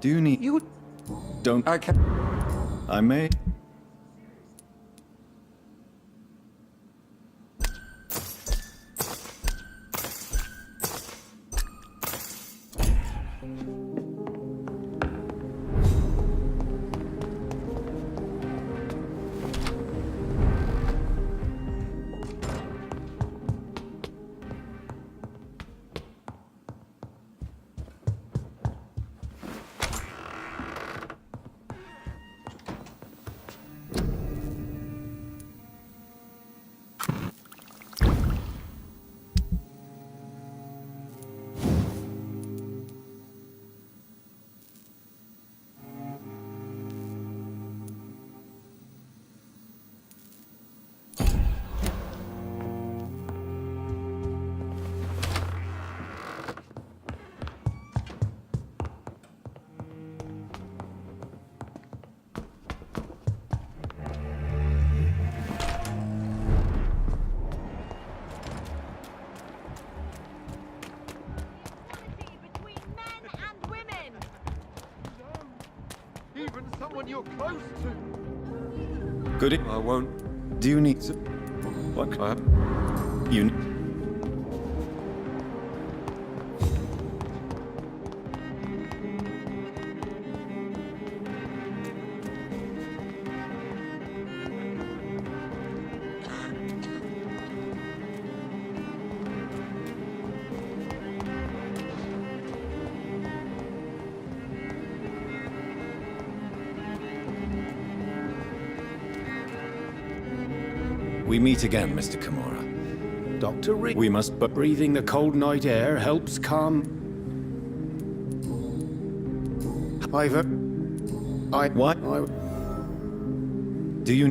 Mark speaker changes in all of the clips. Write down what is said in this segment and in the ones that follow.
Speaker 1: Do you need...
Speaker 2: You...
Speaker 1: Don't...
Speaker 2: I can...
Speaker 1: I may...
Speaker 2: Even someone you're close to.
Speaker 1: Good.
Speaker 2: I won't.
Speaker 1: Do you need... What? You... We meet again, Mr. Kimura.
Speaker 3: Dr. Rick.
Speaker 1: We must but
Speaker 3: Breathing the cold night air helps calm.
Speaker 1: What? Do you...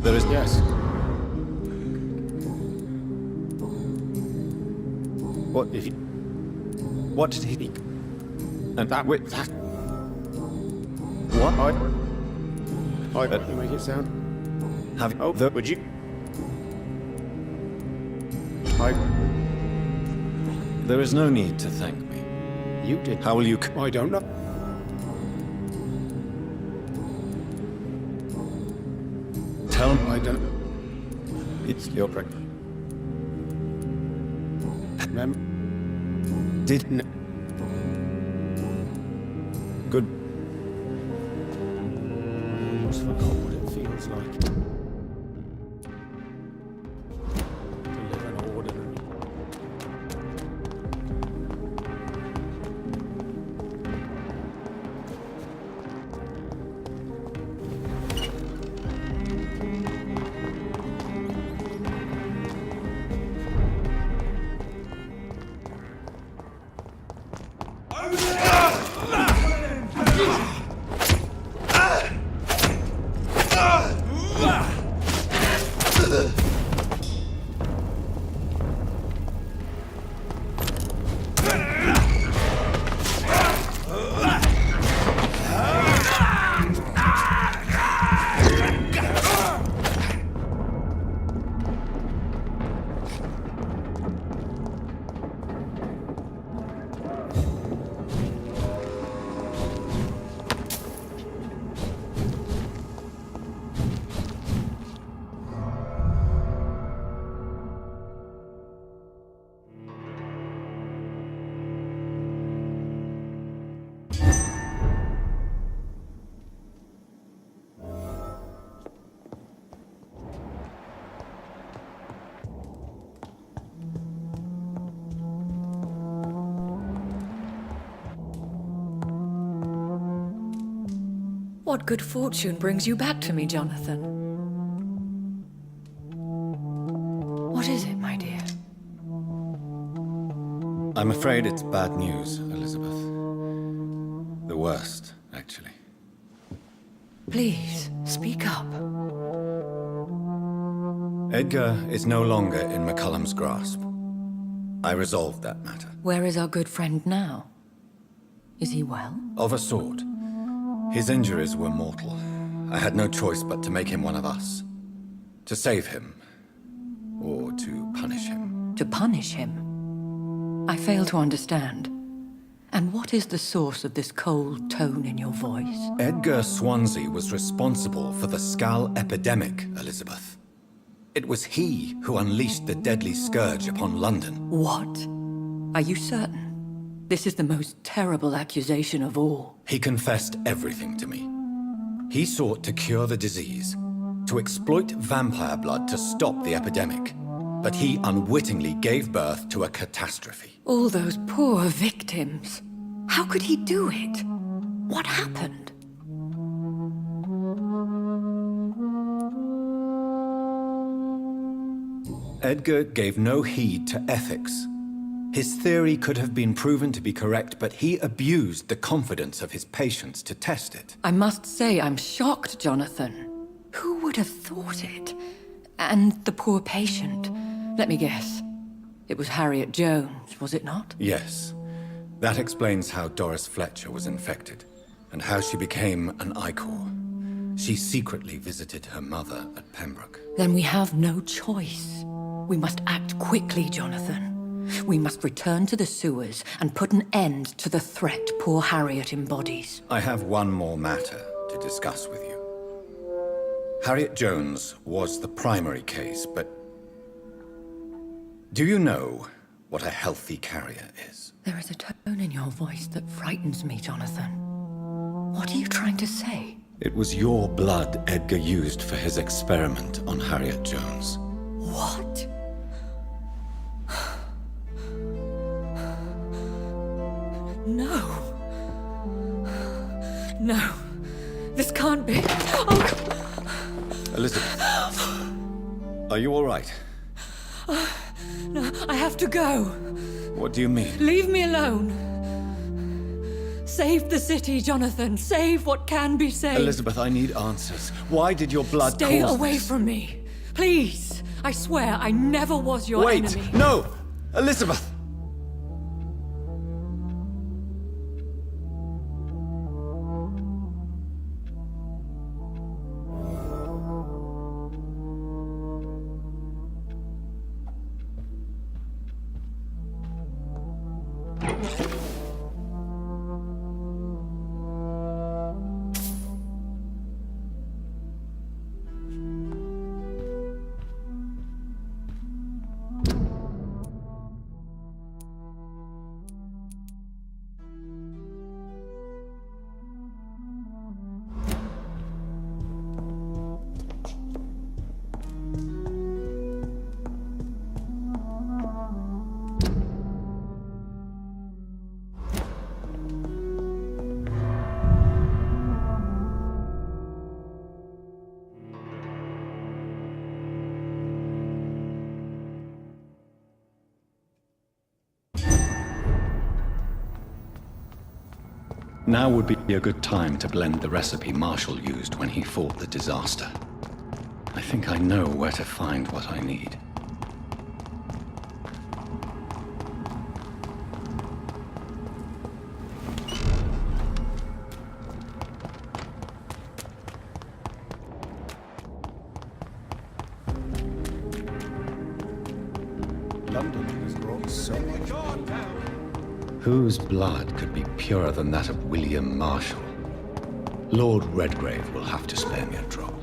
Speaker 1: There is...
Speaker 3: Yes.
Speaker 1: What if you... What did he... And that with... That... What?
Speaker 3: You make it sound.
Speaker 1: Have...
Speaker 3: Oh, would you?
Speaker 1: There is no need to thank me.
Speaker 3: You did.
Speaker 1: How will you...
Speaker 3: I don't know.
Speaker 1: Tell me...
Speaker 3: I don't.
Speaker 1: It's your break. Didn't... Good...
Speaker 3: Almost forgot what it feels like. To live an ordinary.
Speaker 4: What good fortune brings you back to me, Jonathan? What is it, my dear?
Speaker 1: I'm afraid it's bad news, Elizabeth. The worst, actually.
Speaker 4: Please, speak up.
Speaker 1: Edgar is no longer in McCullum's grasp. I resolved that matter.
Speaker 4: Where is our good friend now? Is he well?
Speaker 1: Of a sort. His injuries were mortal. I had no choice but to make him one of us. To save him. Or to punish him.
Speaker 4: To punish him? I fail to understand. And what is the source of this cold tone in your voice?
Speaker 1: Edgar Swansea was responsible for the Skal epidemic, Elizabeth. It was he who unleashed the deadly scourge upon London.
Speaker 4: What? Are you certain? This is the most terrible accusation of all.
Speaker 1: He confessed everything to me. He sought to cure the disease, to exploit vampire blood to stop the epidemic. But he unwittingly gave birth to a catastrophe.
Speaker 4: All those poor victims. How could he do it? What happened?
Speaker 1: Edgar gave no heed to ethics. His theory could have been proven to be correct, but he abused the confidence of his patients to test it.
Speaker 4: I must say I'm shocked, Jonathan. Who would have thought it? And the poor patient. Let me guess. It was Harriet Jones, was it not?
Speaker 1: Yes. That explains how Doris Fletcher was infected, and how she became an Ichor. She secretly visited her mother at Pembroke.
Speaker 4: Then we have no choice. We must act quickly, Jonathan. We must return to the sewers and put an end to the threat poor Harriet embodies.
Speaker 1: I have one more matter to discuss with you. Harriet Jones was the primary case, but do you know what a healthy carrier is?
Speaker 4: There is a tone in your voice that frightens me, Jonathan. What are you trying to say?
Speaker 1: It was your blood Edgar used for his experiment on Harriet Jones.
Speaker 4: What? No. No. This can't be. Oh,
Speaker 1: Elizabeth, are you all right?
Speaker 4: no, I have to go.
Speaker 1: What do you mean?
Speaker 4: Leave me alone. Save the city, Jonathan. Save what can be saved.
Speaker 1: Elizabeth, I need answers. Why did your blood
Speaker 4: Stay
Speaker 1: cause
Speaker 4: away
Speaker 1: this?
Speaker 4: from me. Please. I swear I never was your
Speaker 1: Wait!
Speaker 4: enemy.
Speaker 1: No! Elizabeth! Now would be a good time to blend the recipe Marshall used when he fought the disaster. I think I know where to find what I need.
Speaker 3: London has brought so much.
Speaker 1: Whose blood could be purer than that of William Marshall? Lord Redgrave will have to spare me a trouble.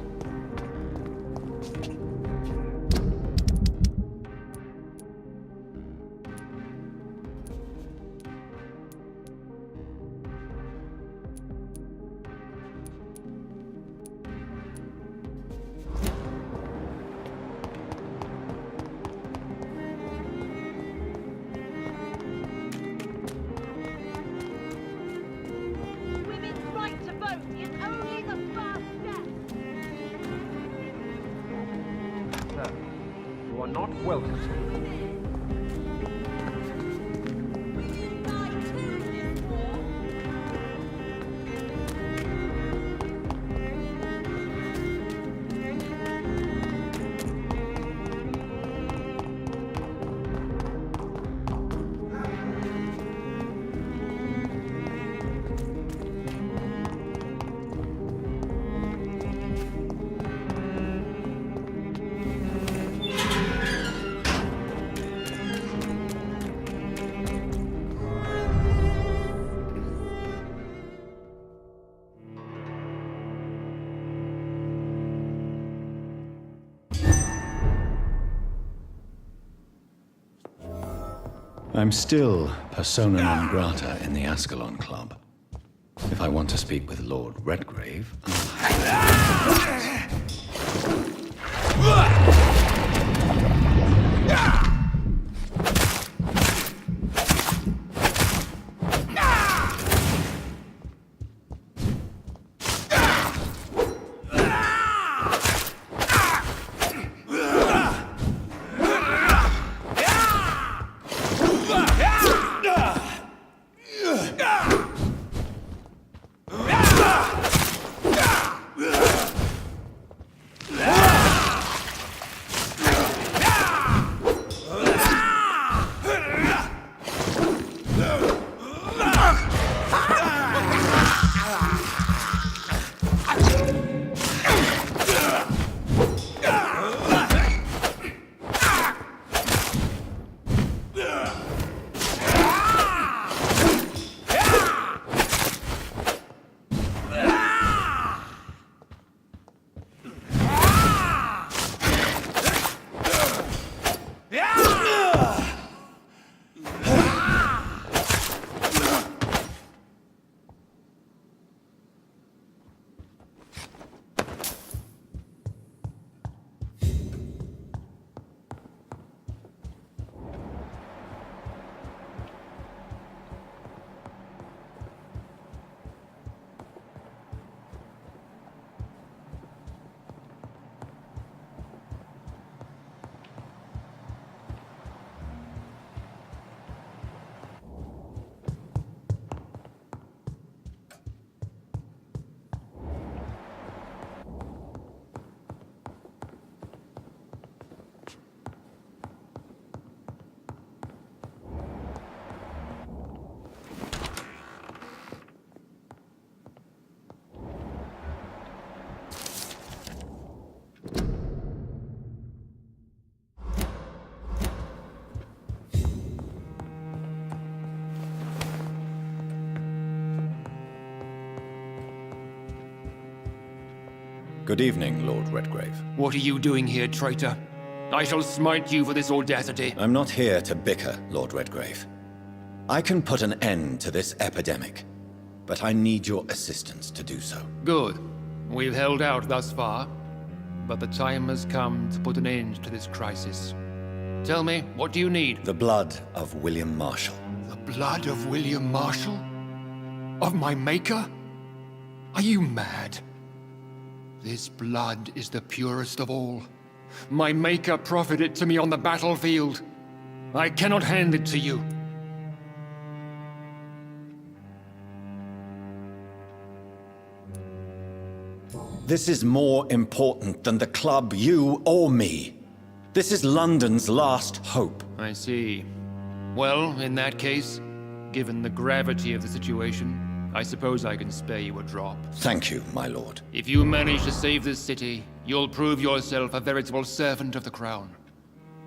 Speaker 5: Women's right to vote is only the first step.
Speaker 2: Sir, you are not welcome.
Speaker 5: I too in this war.
Speaker 1: I'm still persona non grata in the Ascalon Club. If I want to speak with Lord Redgrave, good evening, Lord Redgrave.
Speaker 6: What are you doing here, traitor? I shall smite you for this audacity.
Speaker 1: I'm not here to bicker, Lord Redgrave. I can put an end to this epidemic, but I need your assistance to do so.
Speaker 6: Good. We've held out thus far, but the time has come to put an end to this crisis. Tell me, what do you need?
Speaker 1: The blood of William Marshall.
Speaker 6: The blood of William Marshall? Of my maker? Are you mad? This blood is the purest of all. My maker proffered it to me on the battlefield. I cannot hand it to you.
Speaker 1: This is more important than the club, you, or me. This is London's last hope.
Speaker 6: I see. Well, in that case, given the gravity of the situation, I suppose I can spare you a drop.
Speaker 1: Thank you, my lord.
Speaker 6: If you manage to save this city, you'll prove yourself a veritable servant of the crown.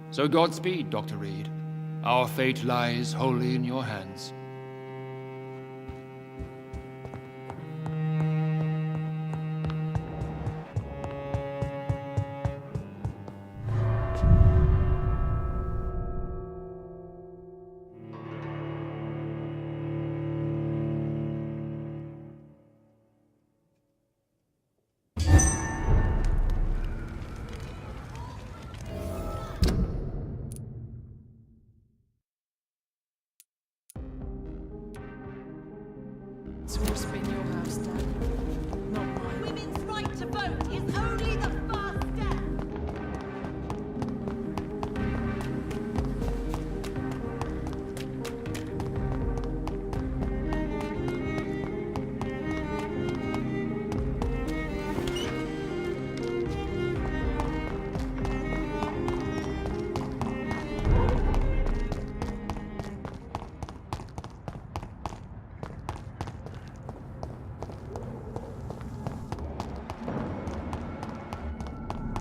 Speaker 6: So Godspeed, Dr. Reed. Our fate lies wholly in your hands.
Speaker 5: It's always been your house, Dad. Not mine. Women's right to vote is only the first step.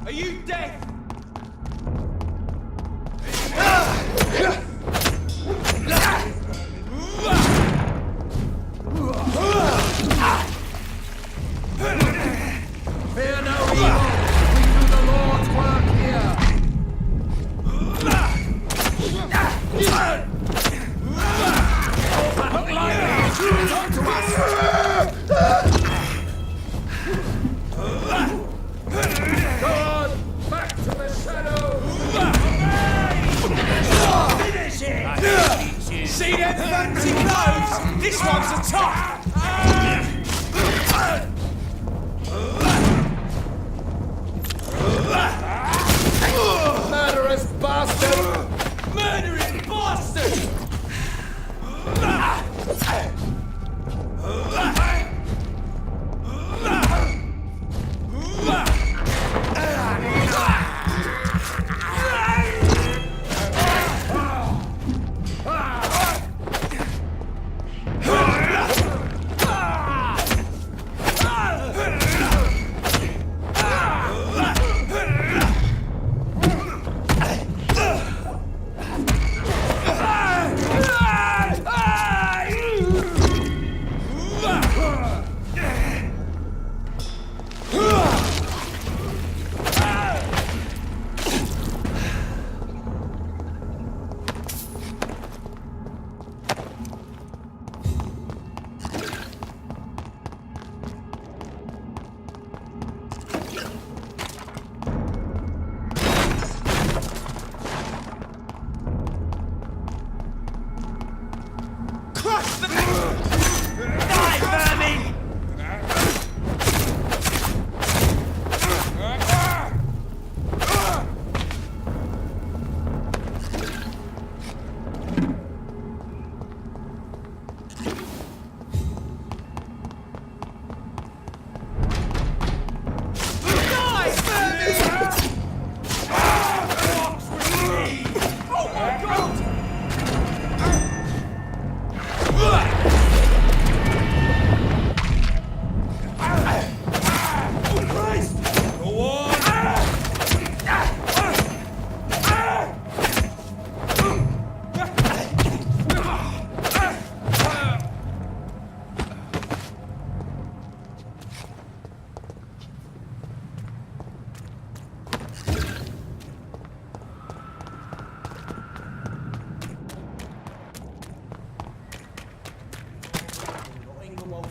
Speaker 6: Are you deaf?
Speaker 3: Fear no evil. We do the Lord's work here. Come to us! Go on! Back to the shadows! Finish it! See them fancy clothes? This one's a top! Murderous bastard! Murdering bastard!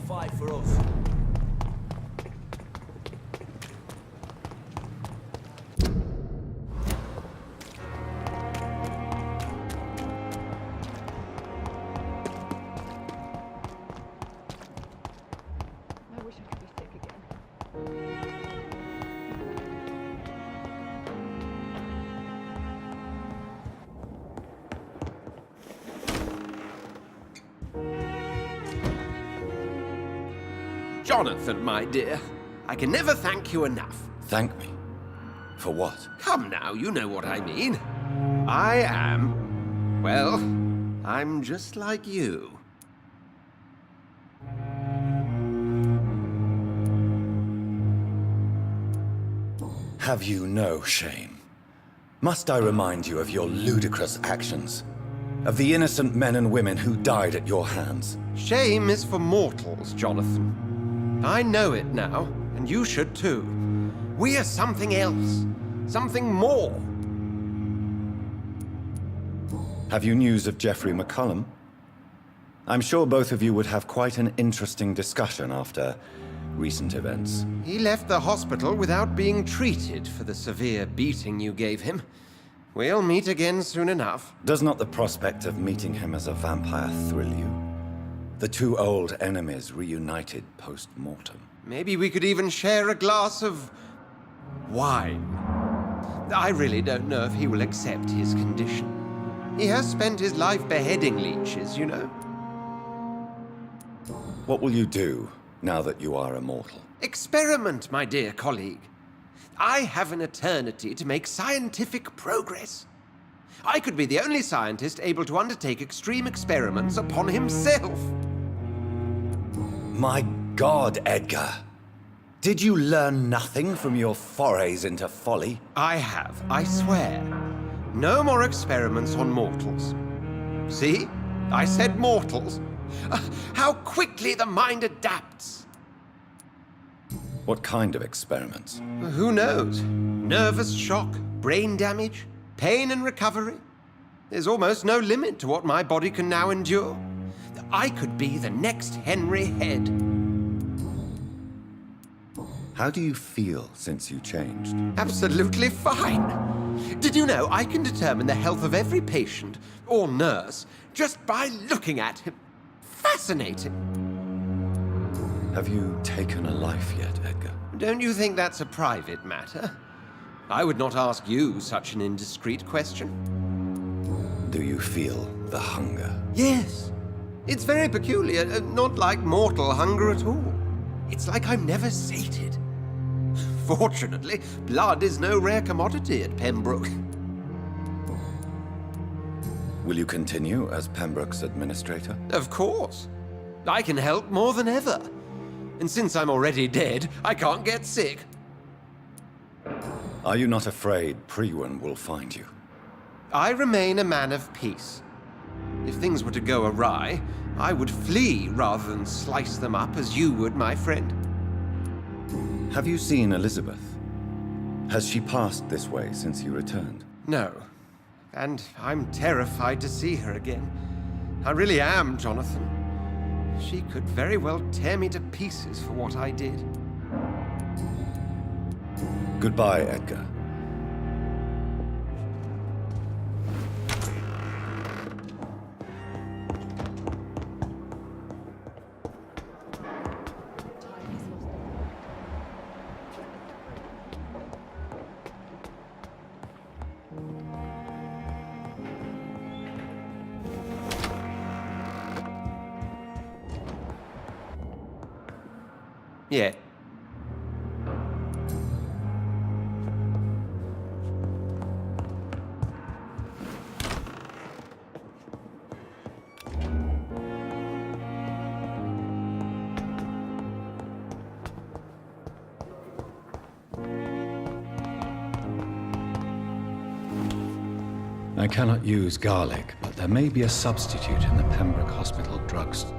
Speaker 3: Fight for us.
Speaker 5: I wish I could be sick again.
Speaker 2: Jonathan, my dear, I can never thank you enough.
Speaker 1: Thank me. For what?
Speaker 2: Come now, you know what I mean. I am... well, I'm just like you.
Speaker 1: Have you no shame? Must I remind you of your ludicrous actions? Of the innocent men and women who died at your hands?
Speaker 2: Shame is for mortals, Jonathan. I know it now, and you should too. We are something else. Something more.
Speaker 1: Have you news of Geoffrey McCullum? I'm sure both of you would have quite an interesting discussion after recent events.
Speaker 2: He left the hospital without being treated for the severe beating you gave him. We'll meet again soon enough.
Speaker 1: Does not the prospect of meeting him as a vampire thrill you? The two old enemies reunited post-mortem.
Speaker 2: Maybe we could even share a glass of... wine. I really don't know if he will accept his condition. He has spent his life beheading leeches, you know.
Speaker 1: What will you do now that you are immortal?
Speaker 2: Experiment, my dear colleague. I have an eternity to make scientific progress. I could be the only scientist able to undertake extreme experiments upon himself.
Speaker 1: My God, Edgar. Did you learn nothing from your forays into folly?
Speaker 2: I have, I swear. No more experiments on mortals. See? I said mortals. How quickly the mind adapts.
Speaker 1: What kind of experiments?
Speaker 2: Who knows? Nervous shock, brain damage, pain and recovery. There's almost no limit to what my body can now endure. I could be the next Henry Head.
Speaker 1: How do you feel since you changed?
Speaker 2: Absolutely fine. Did you know I can determine the health of every patient or nurse just by looking at him? Fascinating.
Speaker 1: Have you taken a life yet, Edgar?
Speaker 2: Don't you think that's a private matter? I would not ask you such an indiscreet question.
Speaker 1: Do you feel the hunger?
Speaker 2: Yes. It's very peculiar, not like mortal hunger at all. It's like I'm never sated. Fortunately, blood is no rare commodity at Pembroke.
Speaker 1: Will you continue as Pembroke's administrator?
Speaker 2: Of course. I can help more than ever. And since I'm already dead, I can't get sick.
Speaker 1: Are you not afraid Priwen will find you?
Speaker 2: I remain a man of peace. If things were to go awry, I would flee rather than slice them up as you would, my friend.
Speaker 1: Have you seen Elizabeth? Has she passed this way since you returned?
Speaker 2: No. And I'm terrified to see her again. I really am, Jonathan. She could very well tear me to pieces for what I did.
Speaker 1: Goodbye, Edgar.
Speaker 2: Yeah.
Speaker 1: I cannot use garlic, but there may be a substitute in the Pembroke Hospital drugstore.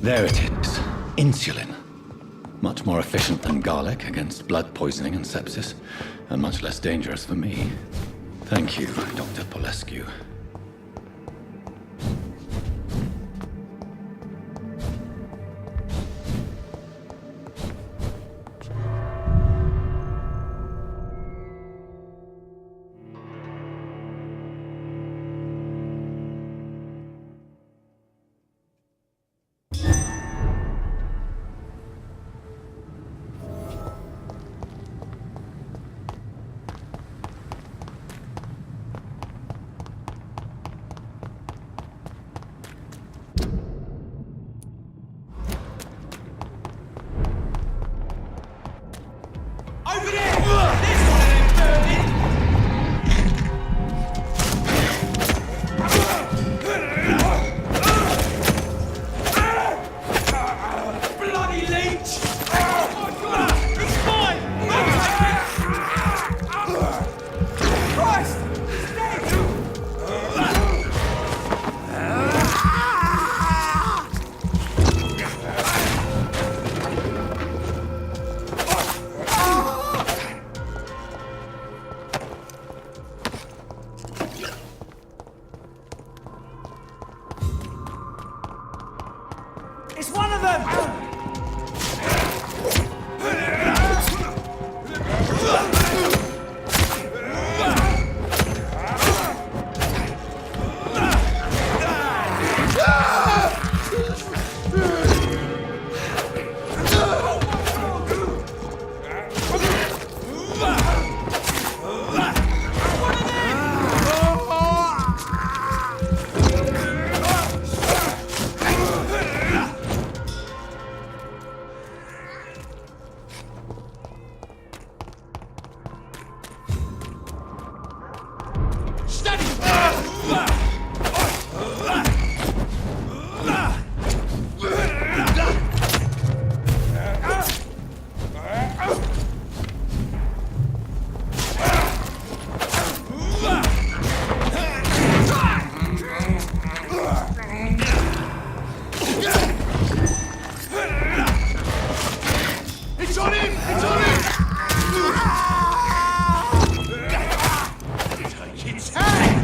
Speaker 1: There it is. Insulin. Much more efficient than garlic against blood poisoning and sepsis, and much less dangerous for me. Thank you, Dr. Polescu.
Speaker 3: Over there! There's one of them burning! Bloody leech! It's mine! Christ! He's dead! It's one of them! It's on him! It's on him! Take its head!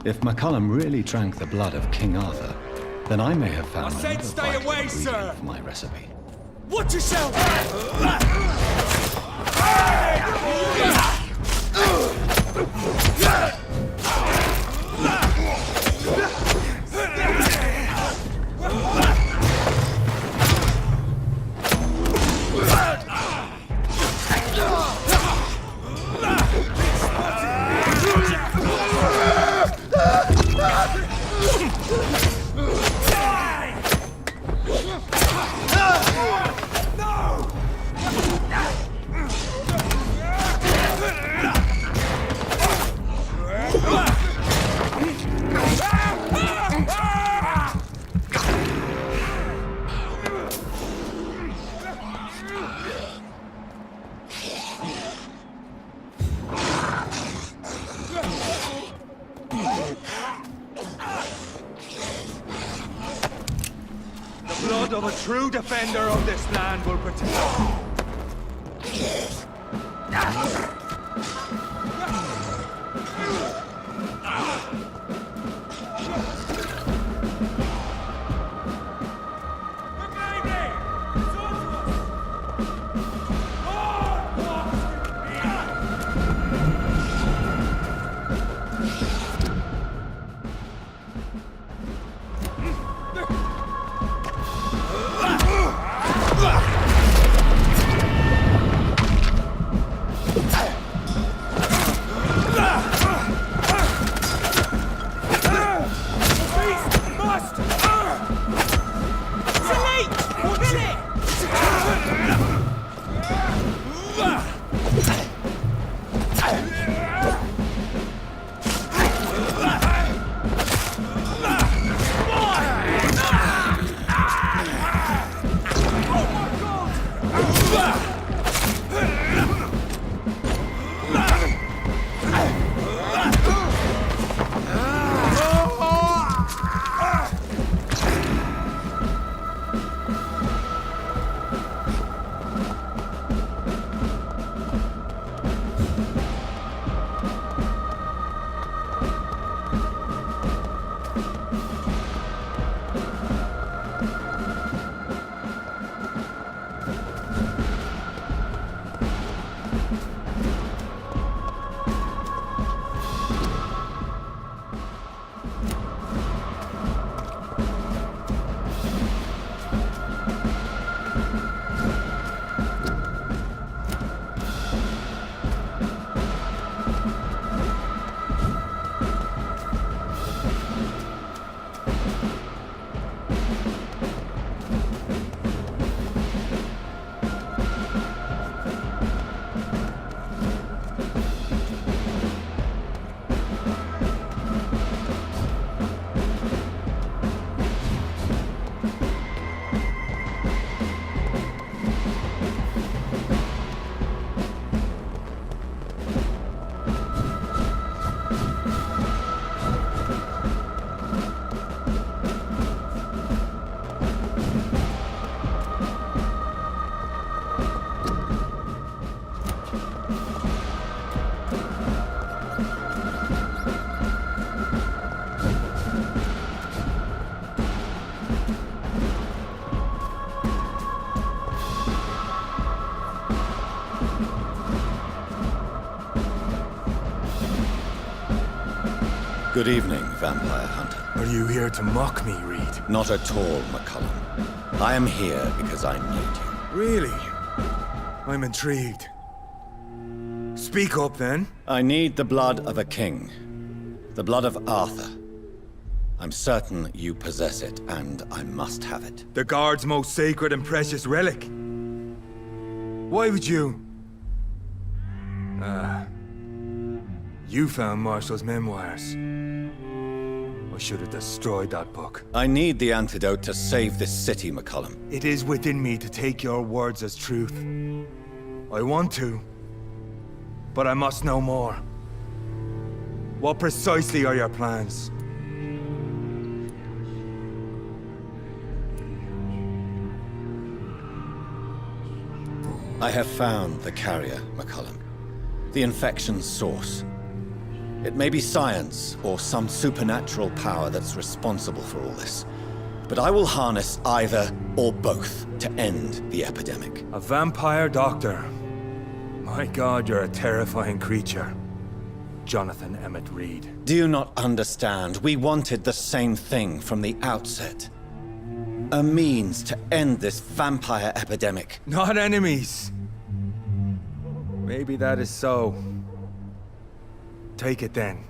Speaker 1: If McCullum really drank the blood of King Arthur, then I may have found
Speaker 3: I said
Speaker 1: another
Speaker 3: stay
Speaker 1: vital
Speaker 3: away,
Speaker 1: ingredient
Speaker 3: sir!
Speaker 1: for my recipe.
Speaker 3: Watch yourself! The blood of a true defender of this land will protect.
Speaker 1: Good evening, Vampire Hunter.
Speaker 3: Are you here to mock me, Reed?
Speaker 1: Not at all, McCullum. I am here because I need you.
Speaker 3: Really? I'm intrigued. Speak up, then.
Speaker 1: I need the blood of a king. The blood of Arthur. I'm certain you possess it, and I must have it.
Speaker 3: The Guard's most sacred and precious relic. Why would you? You found Marshall's memoirs. I should have destroyed that book.
Speaker 1: I need the antidote to save this city, McCullum.
Speaker 3: It is within me to take your words as truth. I want to, but I must know more. What precisely are your plans?
Speaker 1: I have found the carrier, McCullum. The infection's source. It may be science or some supernatural power that's responsible for all this. But I will harness either or both to end the epidemic.
Speaker 3: A vampire doctor. My God, you're a terrifying creature. Jonathan Emmett Reed.
Speaker 1: Do you not understand? We wanted the same thing from the outset. A means to end this vampire epidemic.
Speaker 3: Not enemies. Maybe that is so. Take it then.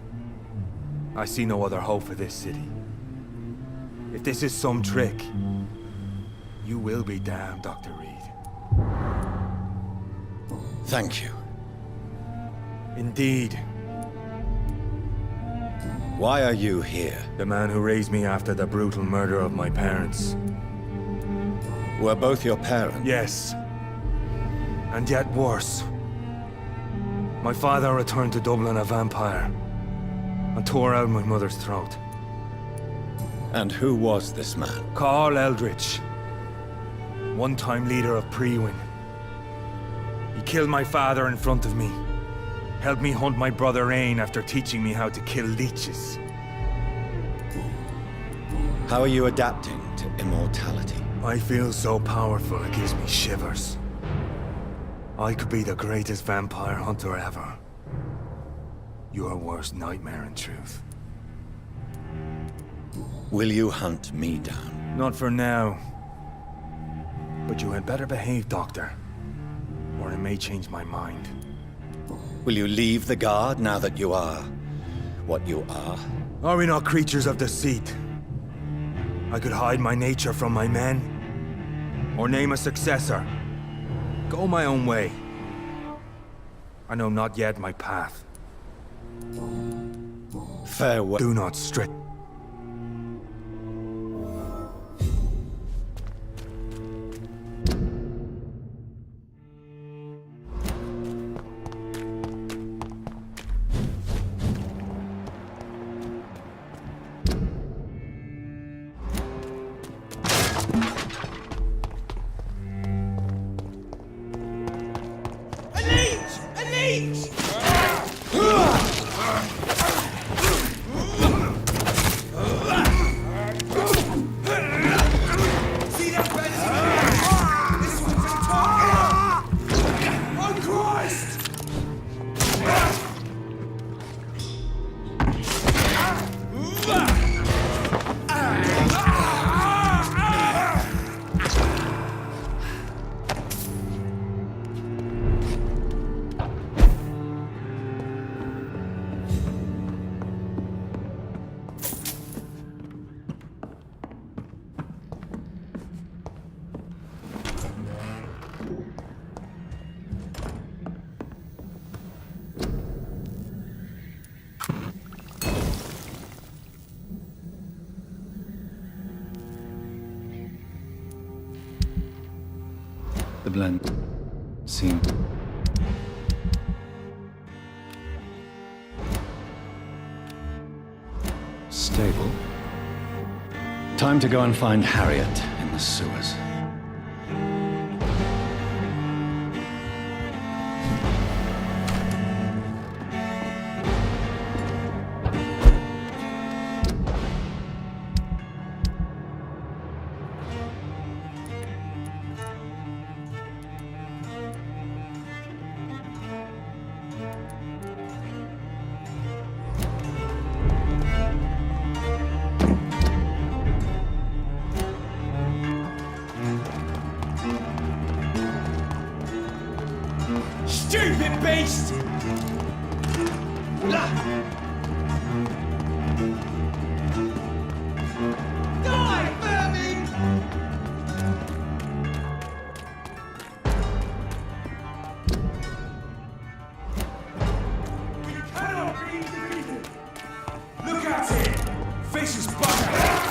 Speaker 3: I see no other hope for this city. If this is some trick, you will be damned, Dr. Reed.
Speaker 1: Thank you.
Speaker 3: Indeed.
Speaker 1: Why are you here?
Speaker 3: The man who raised me after the brutal murder of my parents.
Speaker 1: Were both your parents?
Speaker 3: Yes. And yet worse. My father returned to Dublin a vampire and tore out my mother's throat.
Speaker 1: And who was this man?
Speaker 3: Carl Eldritch. One-time leader of Prewin. He killed my father in front of me. Helped me hunt my brother Ain after teaching me how to kill leeches.
Speaker 1: How are you adapting to immortality?
Speaker 3: I feel so powerful it gives me shivers. I could be the greatest vampire hunter ever. Your worst nightmare, in truth.
Speaker 1: Will you hunt me down?
Speaker 3: Not for now. But you had better behave, Doctor. Or I may change my mind.
Speaker 1: Will you leave the Guard now that you are what you are?
Speaker 3: Are we not creatures of deceit? I could hide my nature from my men. Or name a successor. Go my own way. I know not yet my path.
Speaker 1: Farewell.
Speaker 3: Do not stretch.
Speaker 1: The blend seemed stable. Time to go and find Harriet in the sewers.
Speaker 3: beast!
Speaker 5: Die, vermin!
Speaker 3: Cannot be defeated! Look at it! Vicious bugger!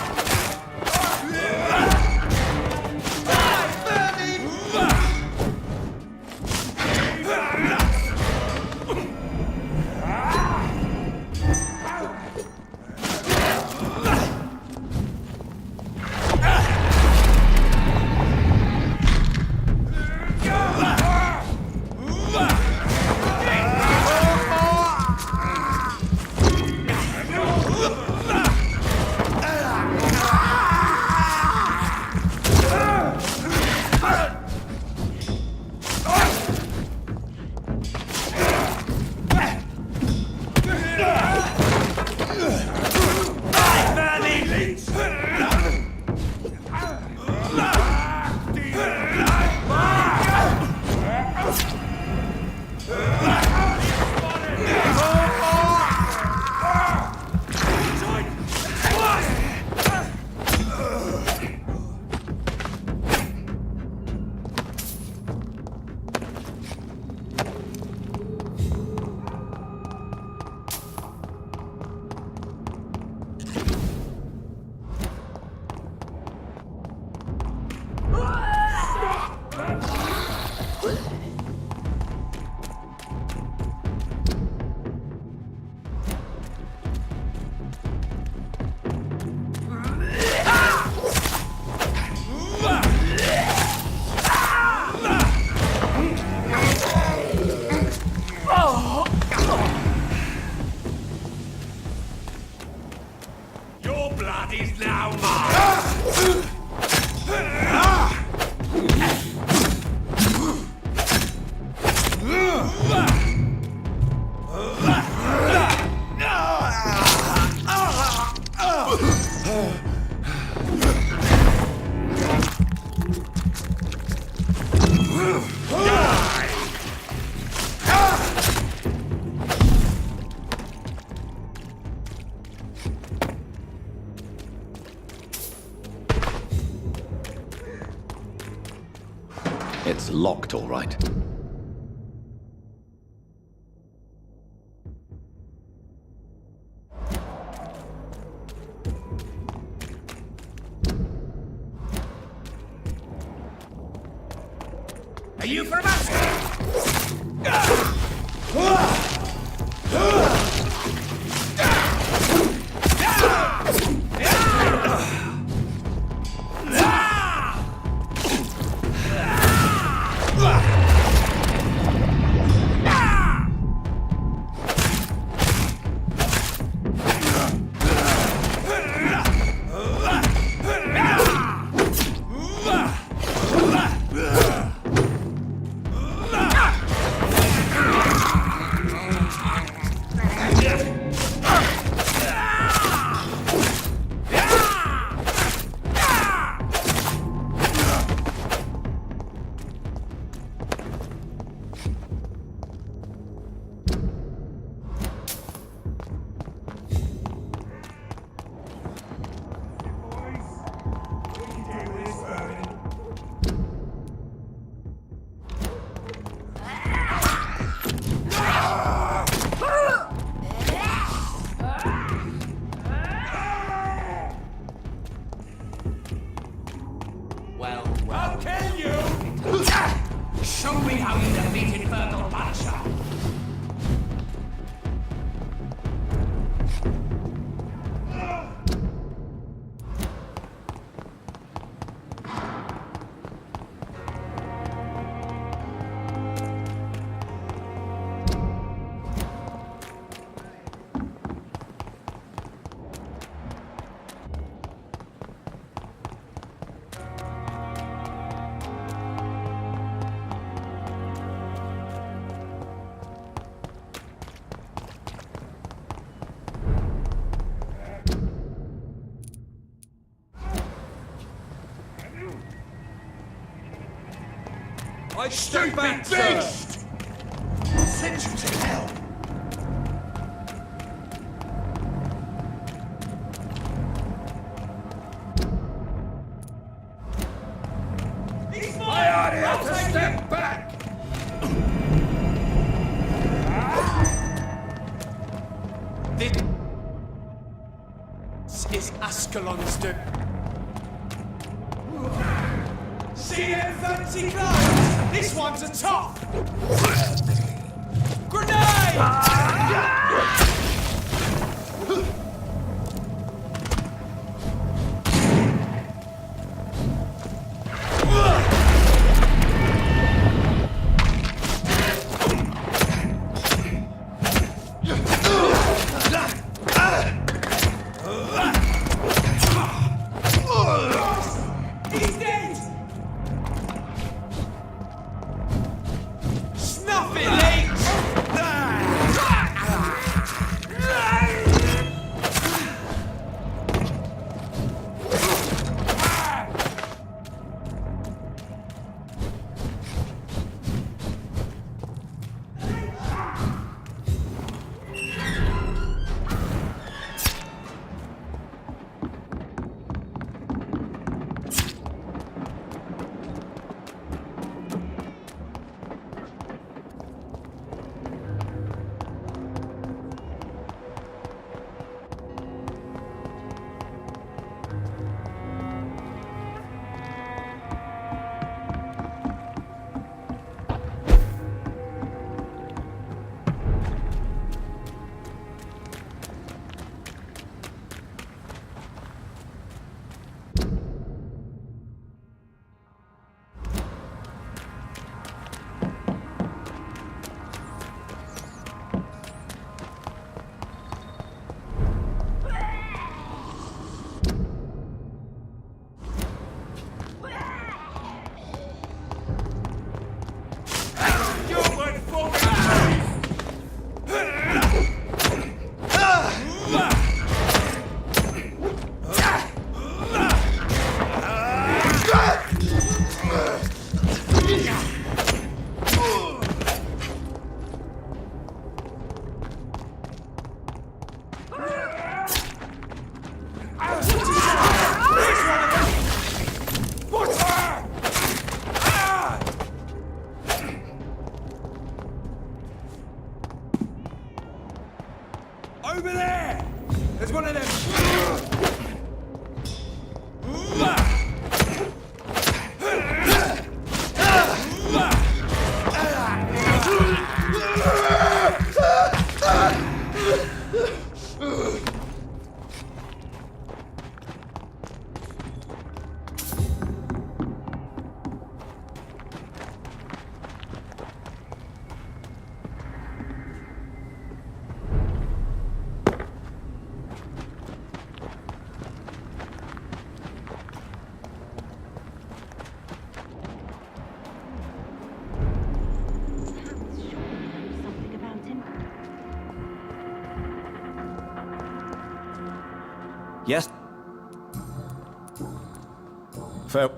Speaker 3: Your blood is now mine!
Speaker 1: It's locked, all right.
Speaker 3: Are you from us? I'll kill you! Show me how you defeat Infernal Punisher! I stay back, sir!
Speaker 7: send you to hell!
Speaker 8: I ought to step back!
Speaker 9: This is Ascalon's doom.
Speaker 7: See them fancy clothes? This one's a top!
Speaker 9: Grenade!
Speaker 7: He's dead! Snuff it, leech!
Speaker 9: Over there! There's one of them!
Speaker 5: Something about him.
Speaker 3: Yes? Fair.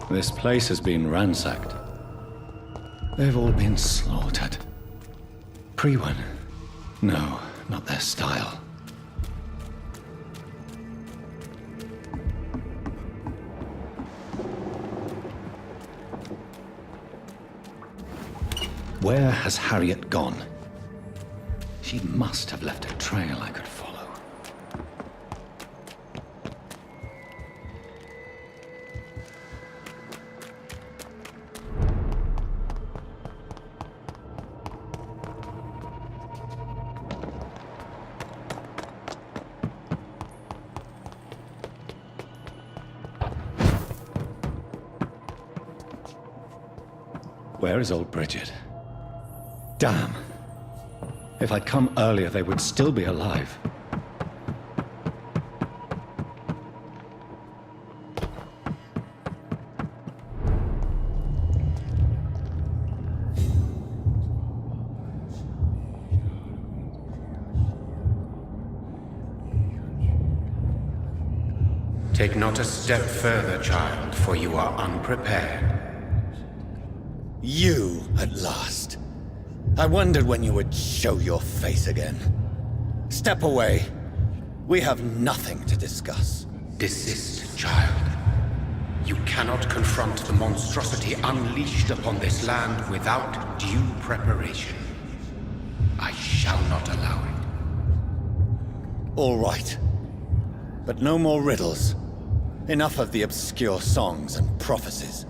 Speaker 1: This place has been ransacked. They've all been slaughtered. Pre-one. No, not their style. Where has Harriet gone? She must have left a trail I could follow. Where is old Bridget? Damn! If I'd come earlier, they would still be alive.
Speaker 10: Take not a step further, child, for you are unprepared.
Speaker 1: You, at last. I wondered when you would show your face again. Step away. We have nothing to discuss.
Speaker 10: Desist, child. You cannot confront the monstrosity unleashed upon this land without due preparation. I shall not allow it.
Speaker 1: All right. But no more riddles. Enough of the obscure songs and prophecies.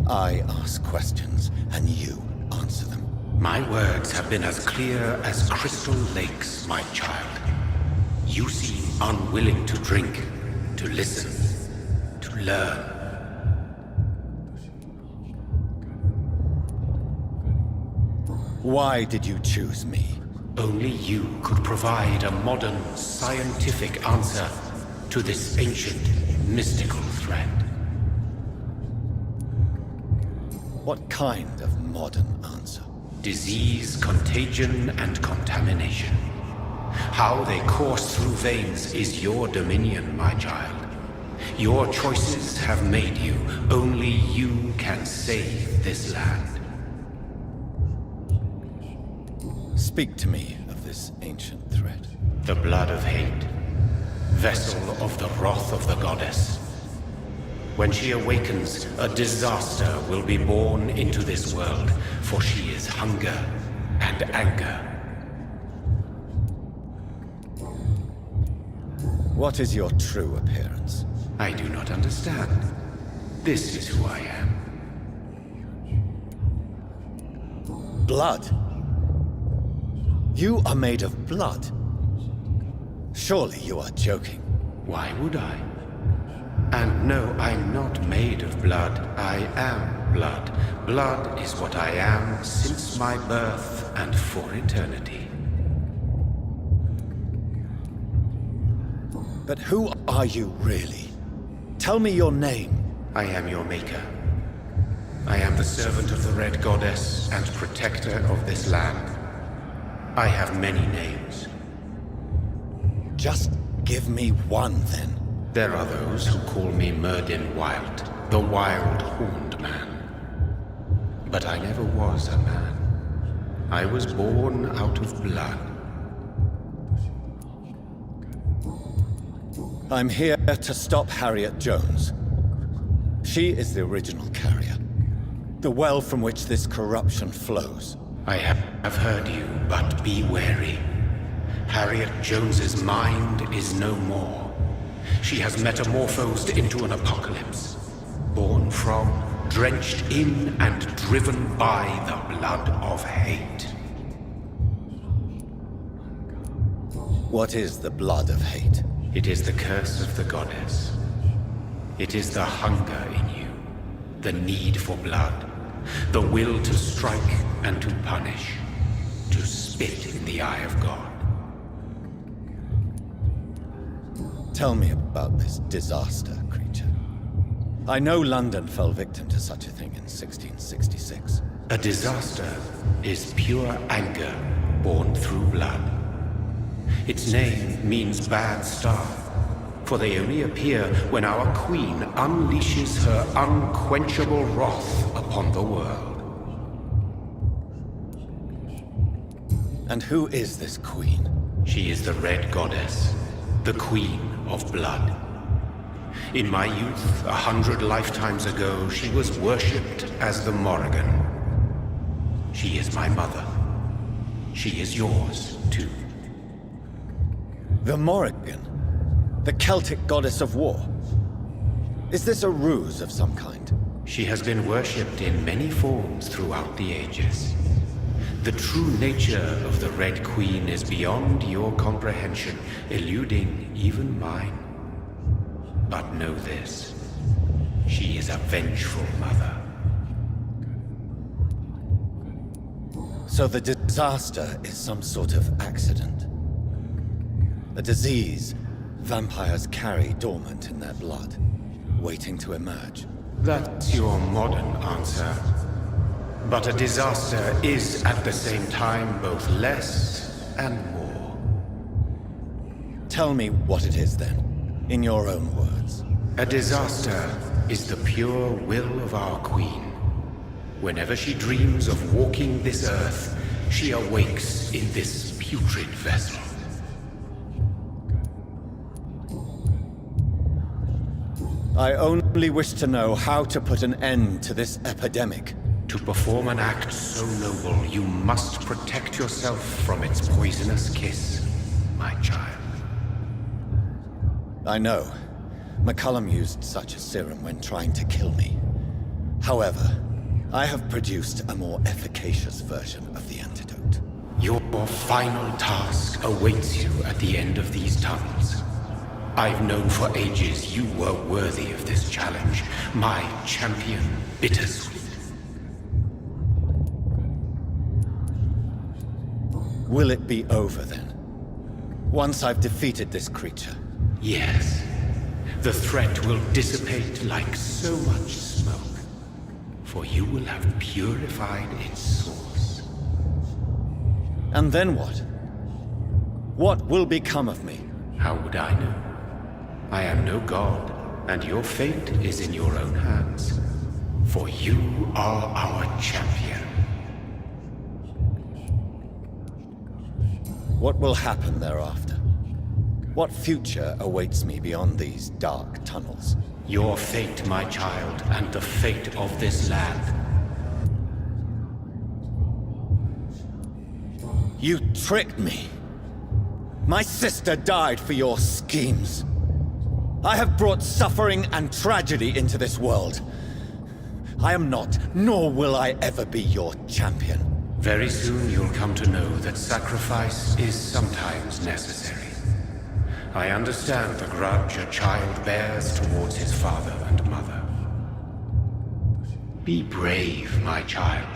Speaker 1: I ask questions, and you answer them.
Speaker 10: My words have been as clear as crystal lakes, my child. You seem unwilling to drink, to listen, to learn.
Speaker 1: Why did you choose me?
Speaker 10: Only you could provide a modern, scientific answer to this ancient, mystical threat.
Speaker 1: What kind of modern answer?
Speaker 10: Disease, contagion, and contamination. How they course through veins is your dominion, my child. Your choices have made you. Only you can save this land.
Speaker 1: Speak to me of this ancient threat.
Speaker 10: The blood of hate. Vessel of the wrath of the goddess. When she awakens, a disaster will be born into this world, for she is hunger and anger.
Speaker 1: What is your true appearance?
Speaker 10: I do not understand. This is who I am.
Speaker 1: Blood? You are made of blood. Surely you are joking.
Speaker 10: Why would I? And no, I'm not made of blood. I am blood. Blood is what I am since my birth and for eternity.
Speaker 1: But who are you really? Tell me your name.
Speaker 10: I am your maker. I am the servant of the Red Goddess and protector of this land. I have many names.
Speaker 1: Just give me one, then.
Speaker 10: There are those who call me Myrddin Wild, the Wild Horned Man. But I never was a man. I was born out of blood.
Speaker 1: I'm here to stop Harriet Jones. She is the original carrier. The well from which this corruption flows.
Speaker 10: I have heard you, but be wary. Harriet Jones's mind is no more. She has metamorphosed into an apocalypse. Born from, drenched in, and driven by the blood of hate.
Speaker 1: What is the blood of hate?
Speaker 10: It is the curse of the goddess. It is the hunger in you, the need for blood, the will to strike and to punish, to spit in the eye of God.
Speaker 1: Tell me about this disaster, creature. I know London fell victim to such a thing in 1666.
Speaker 10: A disaster is pure anger born through blood. Its name means bad star, for they only appear when our queen unleashes her unquenchable wrath upon the world.
Speaker 1: And who is this queen?
Speaker 10: She is the Red Goddess, the Queen of Blood. In my youth, 100 lifetimes ago, she was worshipped as the Morrigan. She is my mother. She is yours, too.
Speaker 1: The Morrigan? The Celtic goddess of war? Is this a ruse of some kind?
Speaker 10: She has been worshipped in many forms throughout the ages. The true nature of the Red Queen is beyond your comprehension, eluding even mine. But know this, she is a vengeful mother.
Speaker 1: So the disaster is some sort of accident. A disease vampires carry dormant in their blood, waiting to emerge.
Speaker 10: That's your modern answer. But a disaster is at the same time both less and more.
Speaker 1: Tell me what it is then, in your own words.
Speaker 10: A disaster is the pure will of our queen. Whenever she dreams of walking this earth, she awakes in this putrid vessel.
Speaker 1: I only wish to know how to put an end to this epidemic.
Speaker 10: To perform an act so noble, you must protect yourself from its poisonous kiss, my child.
Speaker 1: I know. McCullum used such a serum when trying to kill me. However, I have produced a more efficacious version of the antidote.
Speaker 10: Your final task awaits you at the end of these tunnels. I've known for ages you were worthy of this challenge, my champion, Bittersweet.
Speaker 1: Will it be over then? Once I've defeated this creature?
Speaker 10: Yes. The threat will dissipate like so much smoke, for you will have purified its source.
Speaker 1: And then what? What will become of me?
Speaker 10: How would I know? I am no god, and your fate is in your own hands. For you are our champion.
Speaker 1: What will happen thereafter? What future awaits me beyond these dark tunnels?
Speaker 10: Your fate, my child, and the fate of this land.
Speaker 1: You tricked me. My sister died for your schemes. I have brought suffering and tragedy into this world. I am not, nor will I ever be your champion.
Speaker 10: Very soon you'll come to know that sacrifice is sometimes necessary. I understand the grudge a child bears towards his father and mother. Be brave, my child.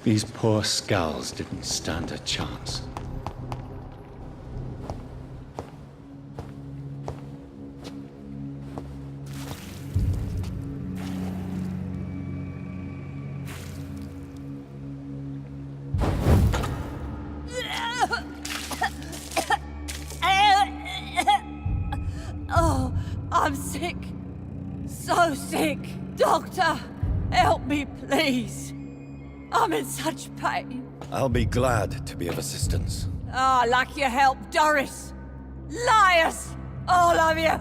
Speaker 1: These poor skulls didn't stand a chance.
Speaker 5: Oh, I'm sick. So sick. Doctor, help me, please. I'm in such pain.
Speaker 1: I'll be glad to be of assistance.
Speaker 5: Ah, like your help, Doris. Liars! All of you!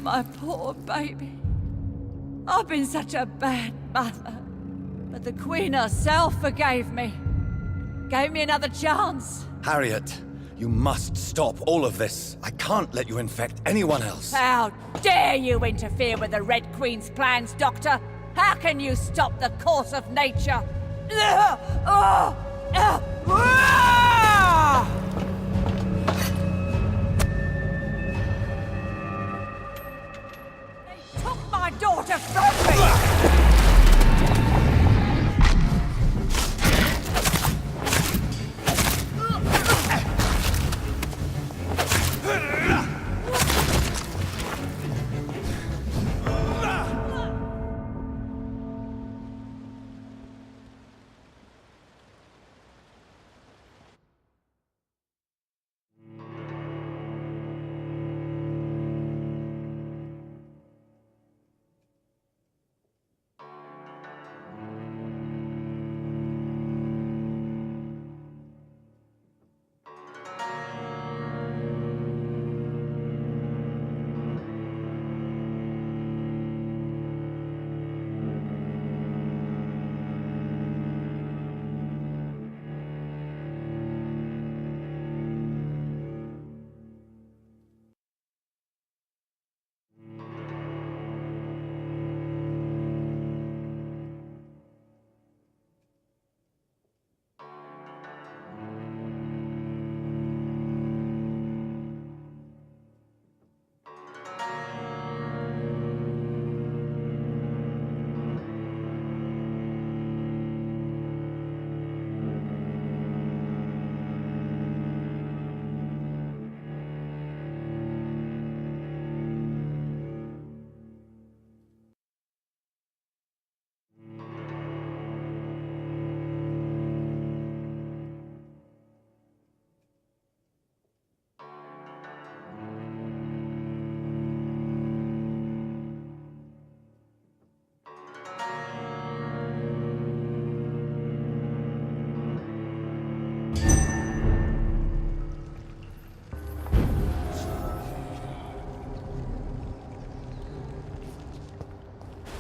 Speaker 5: My poor baby. I've been such a bad mother. But the Queen herself forgave me. Gave me another chance.
Speaker 1: Harriet, you must stop all of this. I can't let you infect anyone else.
Speaker 5: How dare you interfere with the Red Queen's plans, Doctor? How can you stop the course of nature? They took my defend me!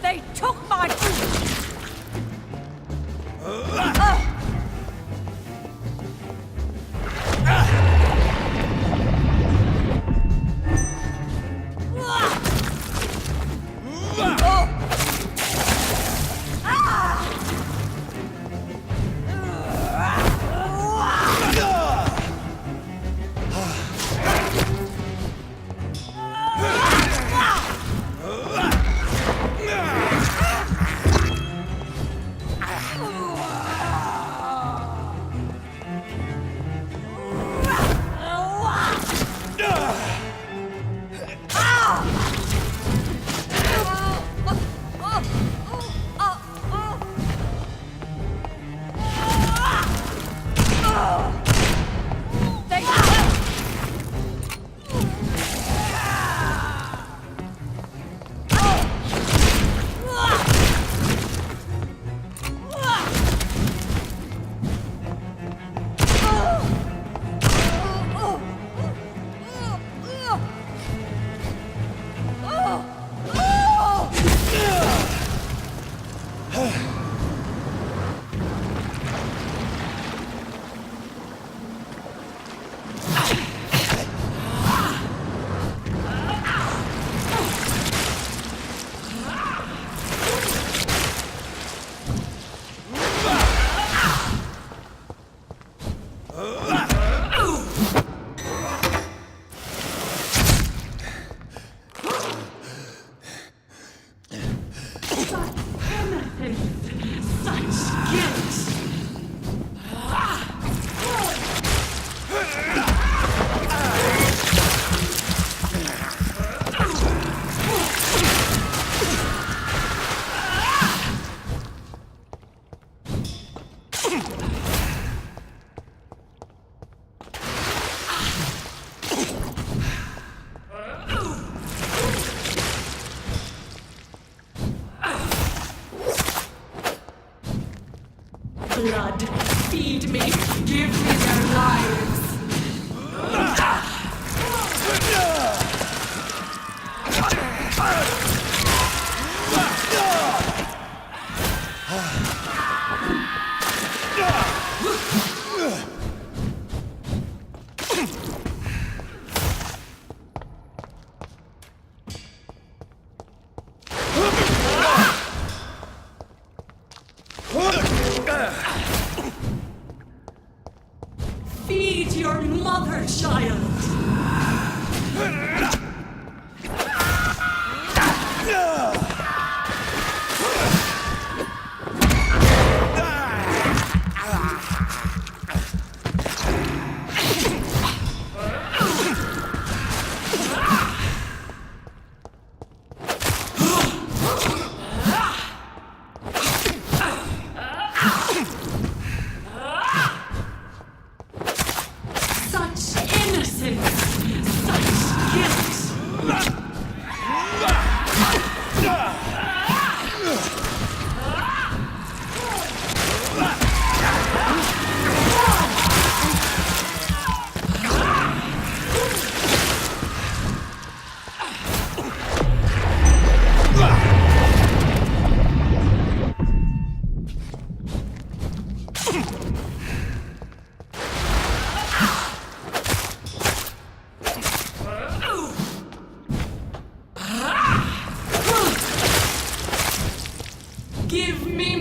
Speaker 5: They took my...
Speaker 11: Blood, feed me, give me their lives. Feed your mother, child.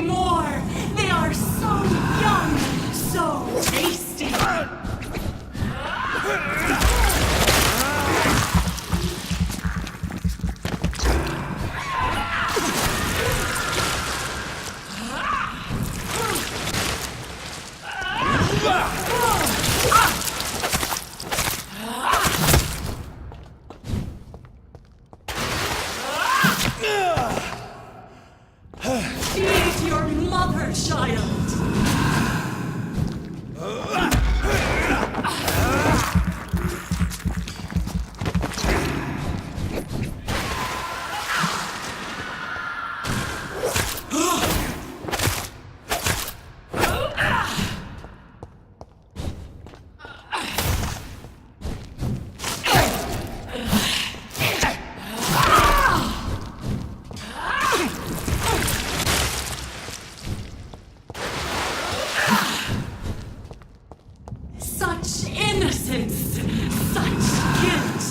Speaker 11: more! They are so young, so tasty! Feed your mother, child! Such innocence! Such guilt!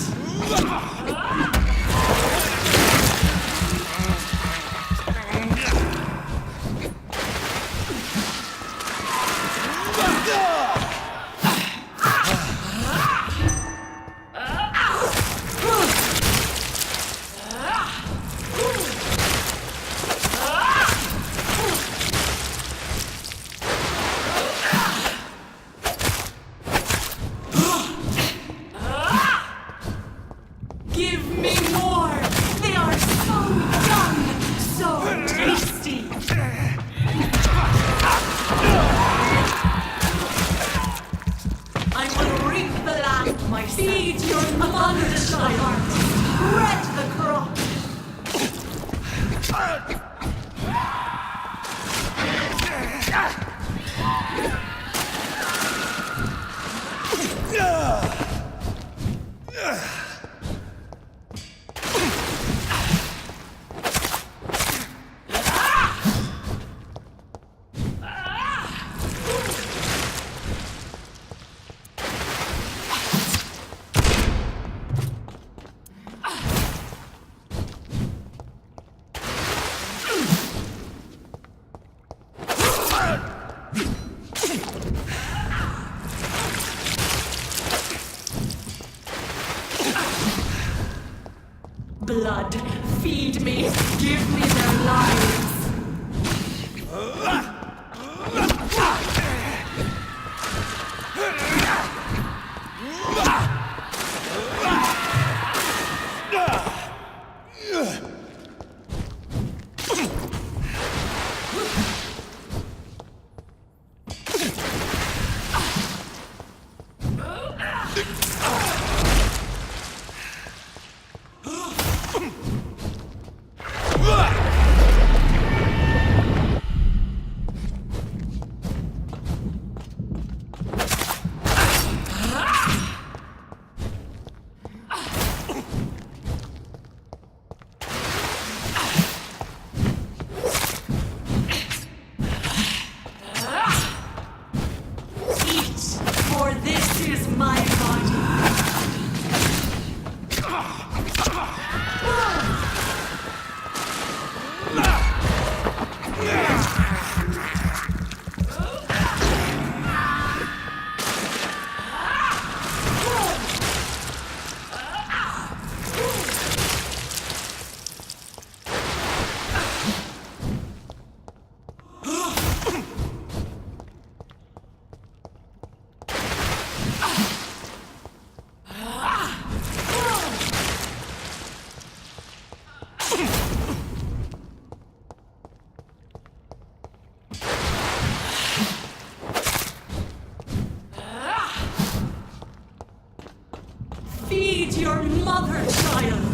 Speaker 11: Give me more! They are so young, so tasty! I will reap the land myself. Feed your mother, child! Red the crop! Blood, feed me, give me their lives. For this is my body. Feed your mother, child!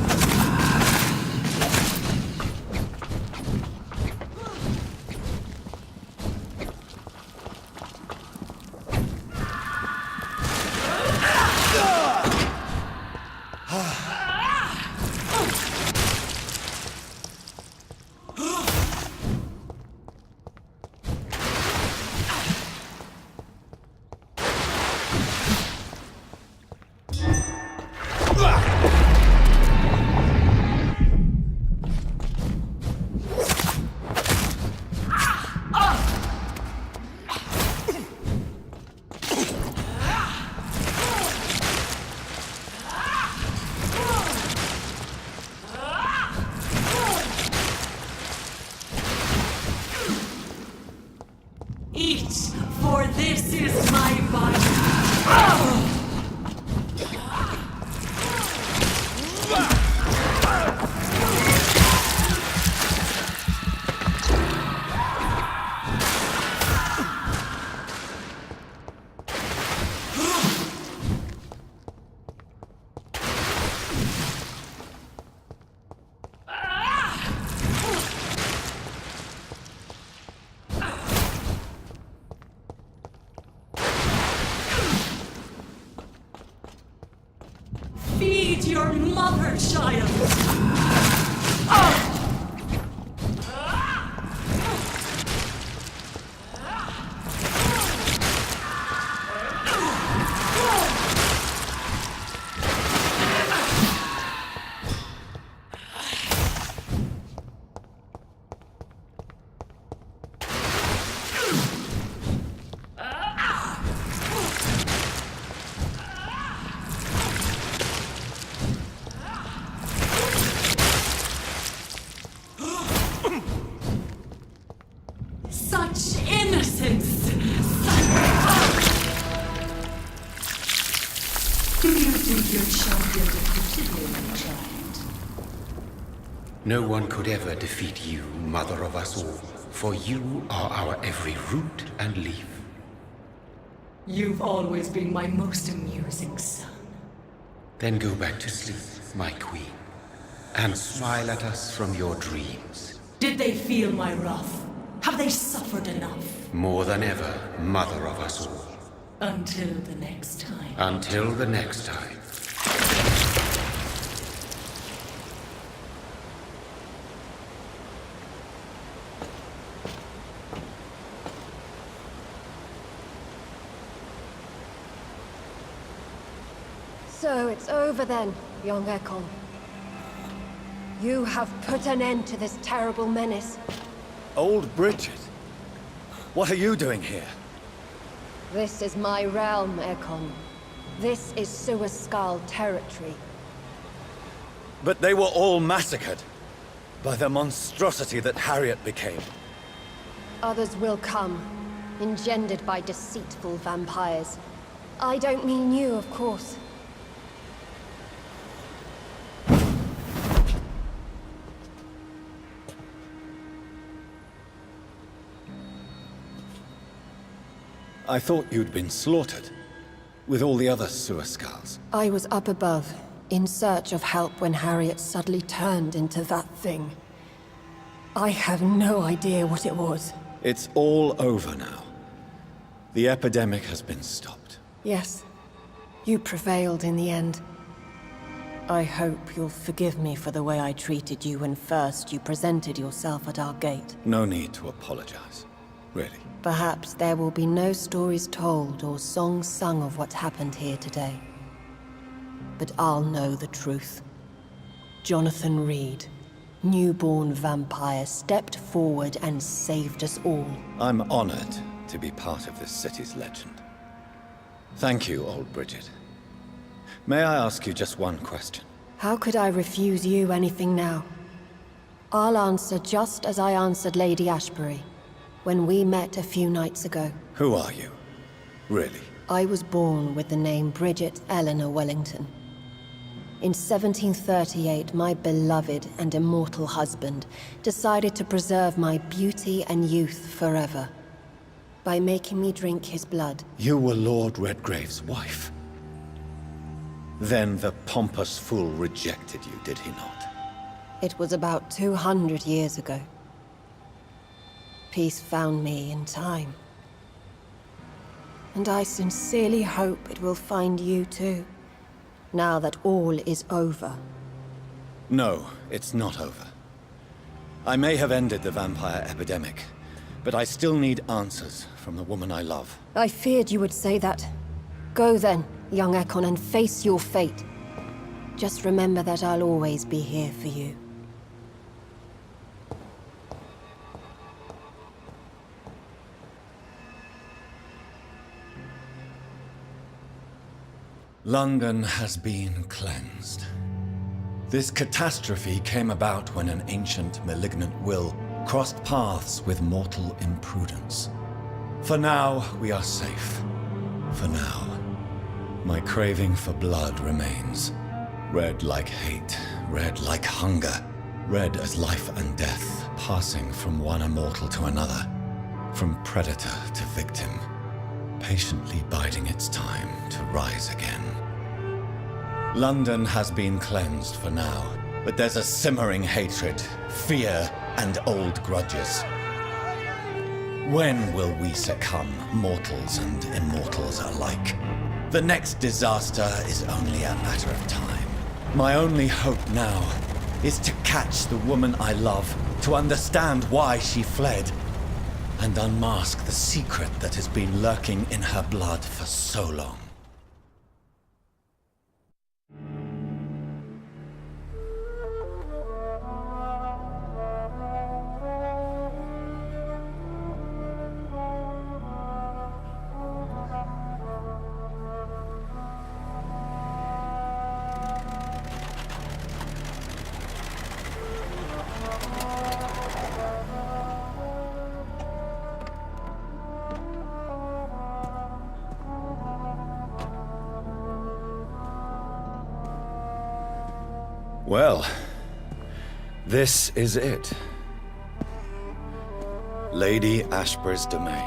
Speaker 11: Eat, for this is my body. Feed your mother, child! Such innocence! Do you think your champion defeated me, my child?
Speaker 10: No one could ever defeat you, mother of us all, for you are our every root and leaf.
Speaker 11: You've always been my most amusing son.
Speaker 10: Then go back to sleep, my queen, and smile at us from your dreams.
Speaker 11: Did they feel my wrath? Have they suffered enough?
Speaker 10: More than ever, mother of us all.
Speaker 11: Until the next time.
Speaker 10: Until the next time.
Speaker 12: So it's over then, young Ekon. You have put an end to this terrible menace.
Speaker 1: Old Bridget? What are you doing here?
Speaker 12: This is my realm, Ekon. This is Suaskal territory.
Speaker 1: But they were all massacred by the monstrosity that Harriet became.
Speaker 12: Others will come, engendered by deceitful vampires. I don't mean you, of course.
Speaker 1: I thought you'd been slaughtered, with all the other Suaskals.
Speaker 12: I was up above, in search of help when Harriet suddenly turned into that thing. I have no idea what it was.
Speaker 1: It's all over now. The epidemic has been stopped.
Speaker 12: Yes, you prevailed in the end. I hope you'll forgive me for the way I treated you when first you presented yourself at our gate.
Speaker 1: No need to apologize, really.
Speaker 12: Perhaps there will be no stories told or songs sung of what happened here today. But I'll know the truth. Jonathan Reed, newborn vampire, stepped forward and saved us all.
Speaker 1: I'm honored to be part of this city's legend. Thank you, old Bridget. May I ask you just one question?
Speaker 12: How could I refuse you anything now? I'll answer just as I answered Lady Ashbury when we met a few nights ago.
Speaker 1: Who are you? Really?
Speaker 12: I was born with the name Bridget Eleanor Wellington. In 1738, my beloved and immortal husband decided to preserve my beauty and youth forever by making me drink his blood.
Speaker 1: You were Lord Redgrave's wife. Then the pompous fool rejected you, did he not?
Speaker 12: It was about 200 years ago. Peace found me in time. And I sincerely hope it will find you too, now that all is over.
Speaker 1: No, it's not over. I may have ended the vampire epidemic, but I still need answers from the woman I love.
Speaker 12: I feared you would say that. Go then, young Ekon, and face your fate. Just remember that I'll always be here for you.
Speaker 1: London has been cleansed. This catastrophe came about when an ancient, malignant will crossed paths with mortal imprudence. For now, we are safe. For now. My craving for blood remains. Red like hate, red like hunger. Red as life and death, passing from one immortal to another. From predator to victim. Patiently biding its time to rise again. London has been cleansed for now, but there's a simmering hatred, fear, and old grudges. When will we succumb, mortals and immortals alike? The next disaster is only a matter of time. My only hope now is to catch the woman I love, to understand why she fled, and unmask the secret that has been lurking in her blood for so long. Well, this is it. Lady Ashbury's domain.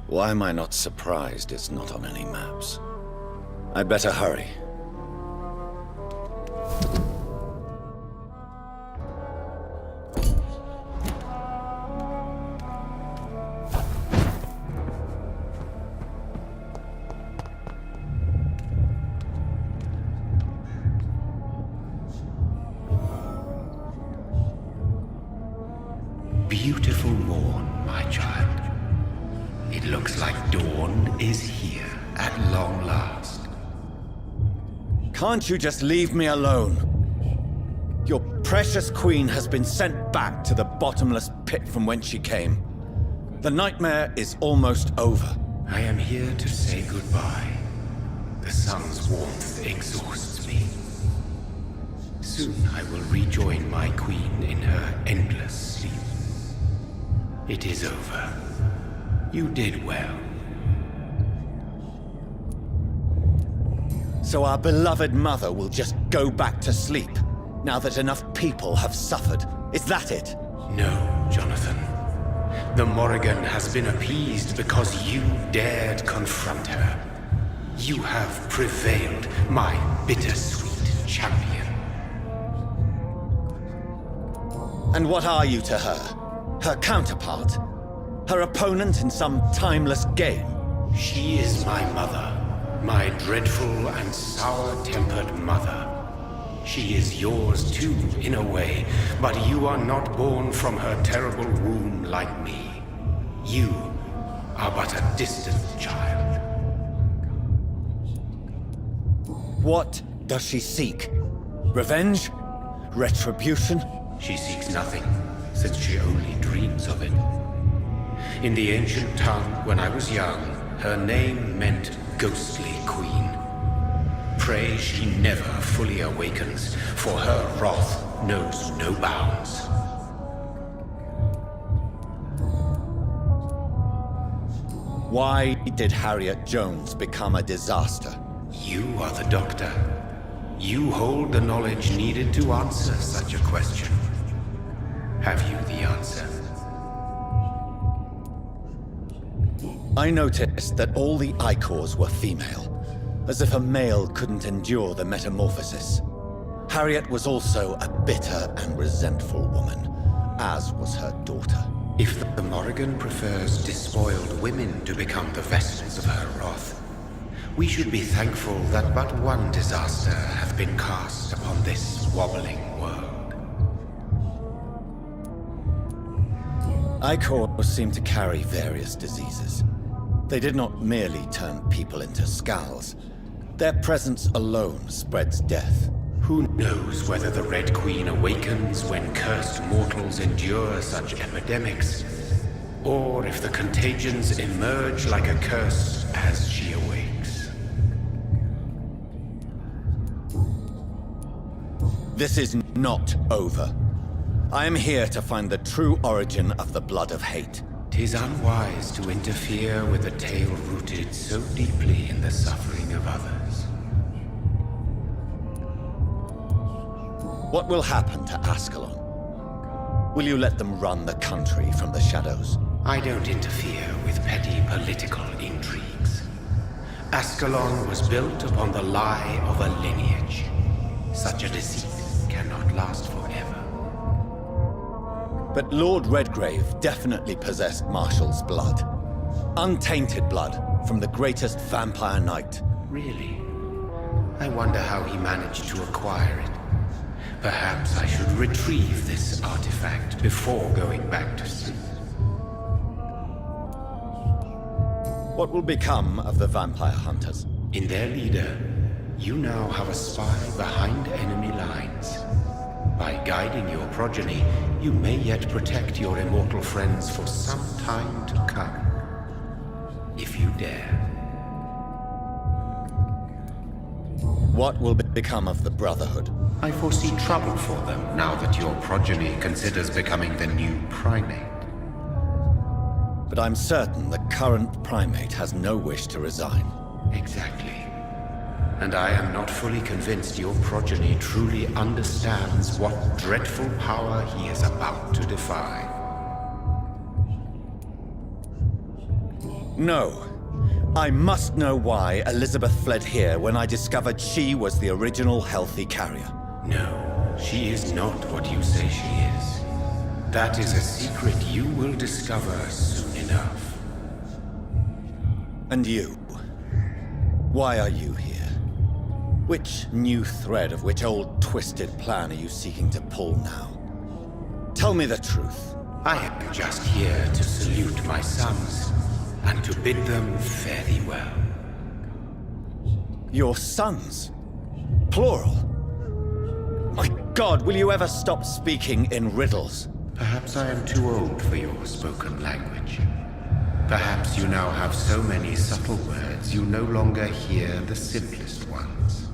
Speaker 1: Why am I not surprised it's not on any maps? I'd better hurry.
Speaker 10: Beautiful morn, my child. It looks like dawn is here at long last.
Speaker 1: Can't you just leave me alone? Your precious queen has been sent back to the bottomless pit from whence she came. The nightmare is almost over.
Speaker 10: I am here to say goodbye. The sun's warmth exhausts me. Soon I will rejoin my queen in her endless sleep. It is over. You did well.
Speaker 1: So our beloved mother will just go back to sleep, now that enough people have suffered. Is that it?
Speaker 10: No, Jonathan. The Morrigan has been appeased because you dared confront her. You have prevailed, my bittersweet champion.
Speaker 1: And what are you to her? Her counterpart? Her opponent in some timeless game?
Speaker 10: She is my mother. My dreadful and sour-tempered mother. She is yours too, in a way, but you are not born from her terrible womb like me. You are but a distant child.
Speaker 1: What does she seek? Revenge? Retribution?
Speaker 10: She seeks nothing, since she only dreams of it. In the ancient tongue, when I was young, her name meant ghostly queen. Pray she never fully awakens, for her wrath knows no bounds.
Speaker 1: Why did Harriet Jones become a disaster?
Speaker 10: You are the doctor. You hold the knowledge needed to answer such a question. Have you the answer?
Speaker 1: I noticed that all the Icors were female, as if a male couldn't endure the metamorphosis. Harriet was also a bitter and resentful woman, as was her daughter.
Speaker 10: If the Morrigan prefers despoiled women to become the vessels of her wrath, we should be thankful that but one disaster hath been cast upon this wobbling world.
Speaker 1: Icors seem to carry various diseases. They did not merely turn people into skulls. Their presence alone spreads death.
Speaker 10: Who knows whether the Red Queen awakens when cursed mortals endure such epidemics, or if the contagions emerge like a curse as she awakes.
Speaker 1: This is not over. I am here to find the true origin of the blood of hate.
Speaker 10: 'Tis unwise to interfere with a tale rooted so deeply in the suffering of others.
Speaker 1: What will happen to Ascalon? Will you let them run the country from the shadows?
Speaker 10: I don't interfere with petty political intrigues. Ascalon was built upon the lie of a lineage. Such a deceit cannot last forever.
Speaker 1: But Lord Redgrave definitely possessed Marshall's blood. Untainted blood from the greatest vampire knight.
Speaker 10: Really? I wonder how he managed to acquire it. Perhaps I should retrieve this artifact before going back to sleep.
Speaker 1: What will become of the vampire hunters?
Speaker 10: In their leader, you now have a spy behind enemy lines. By guiding your progeny, you may yet protect your immortal friends for some time to come. If you dare.
Speaker 1: What will become of the Brotherhood?
Speaker 10: I foresee trouble for them now that your progeny considers becoming the new primate.
Speaker 1: But I'm certain the current primate has no wish to resign.
Speaker 10: Exactly. And I am not fully convinced your progeny truly understands what dreadful power he is about to defy.
Speaker 1: No. I must know why Elizabeth fled here when I discovered she was the original healthy carrier.
Speaker 10: No, she is not what you say she is. That is a secret you will discover soon enough.
Speaker 1: And you? Why are you here? Which new thread of which old twisted plan are you seeking to pull now? Tell me the truth.
Speaker 10: I am just here to salute my sons, and to bid them fare thee well.
Speaker 1: Your sons? Plural? My God, will you ever stop speaking in riddles?
Speaker 10: Perhaps I am too old for your spoken language. Perhaps you now have so many subtle words you no longer hear the simplest ones.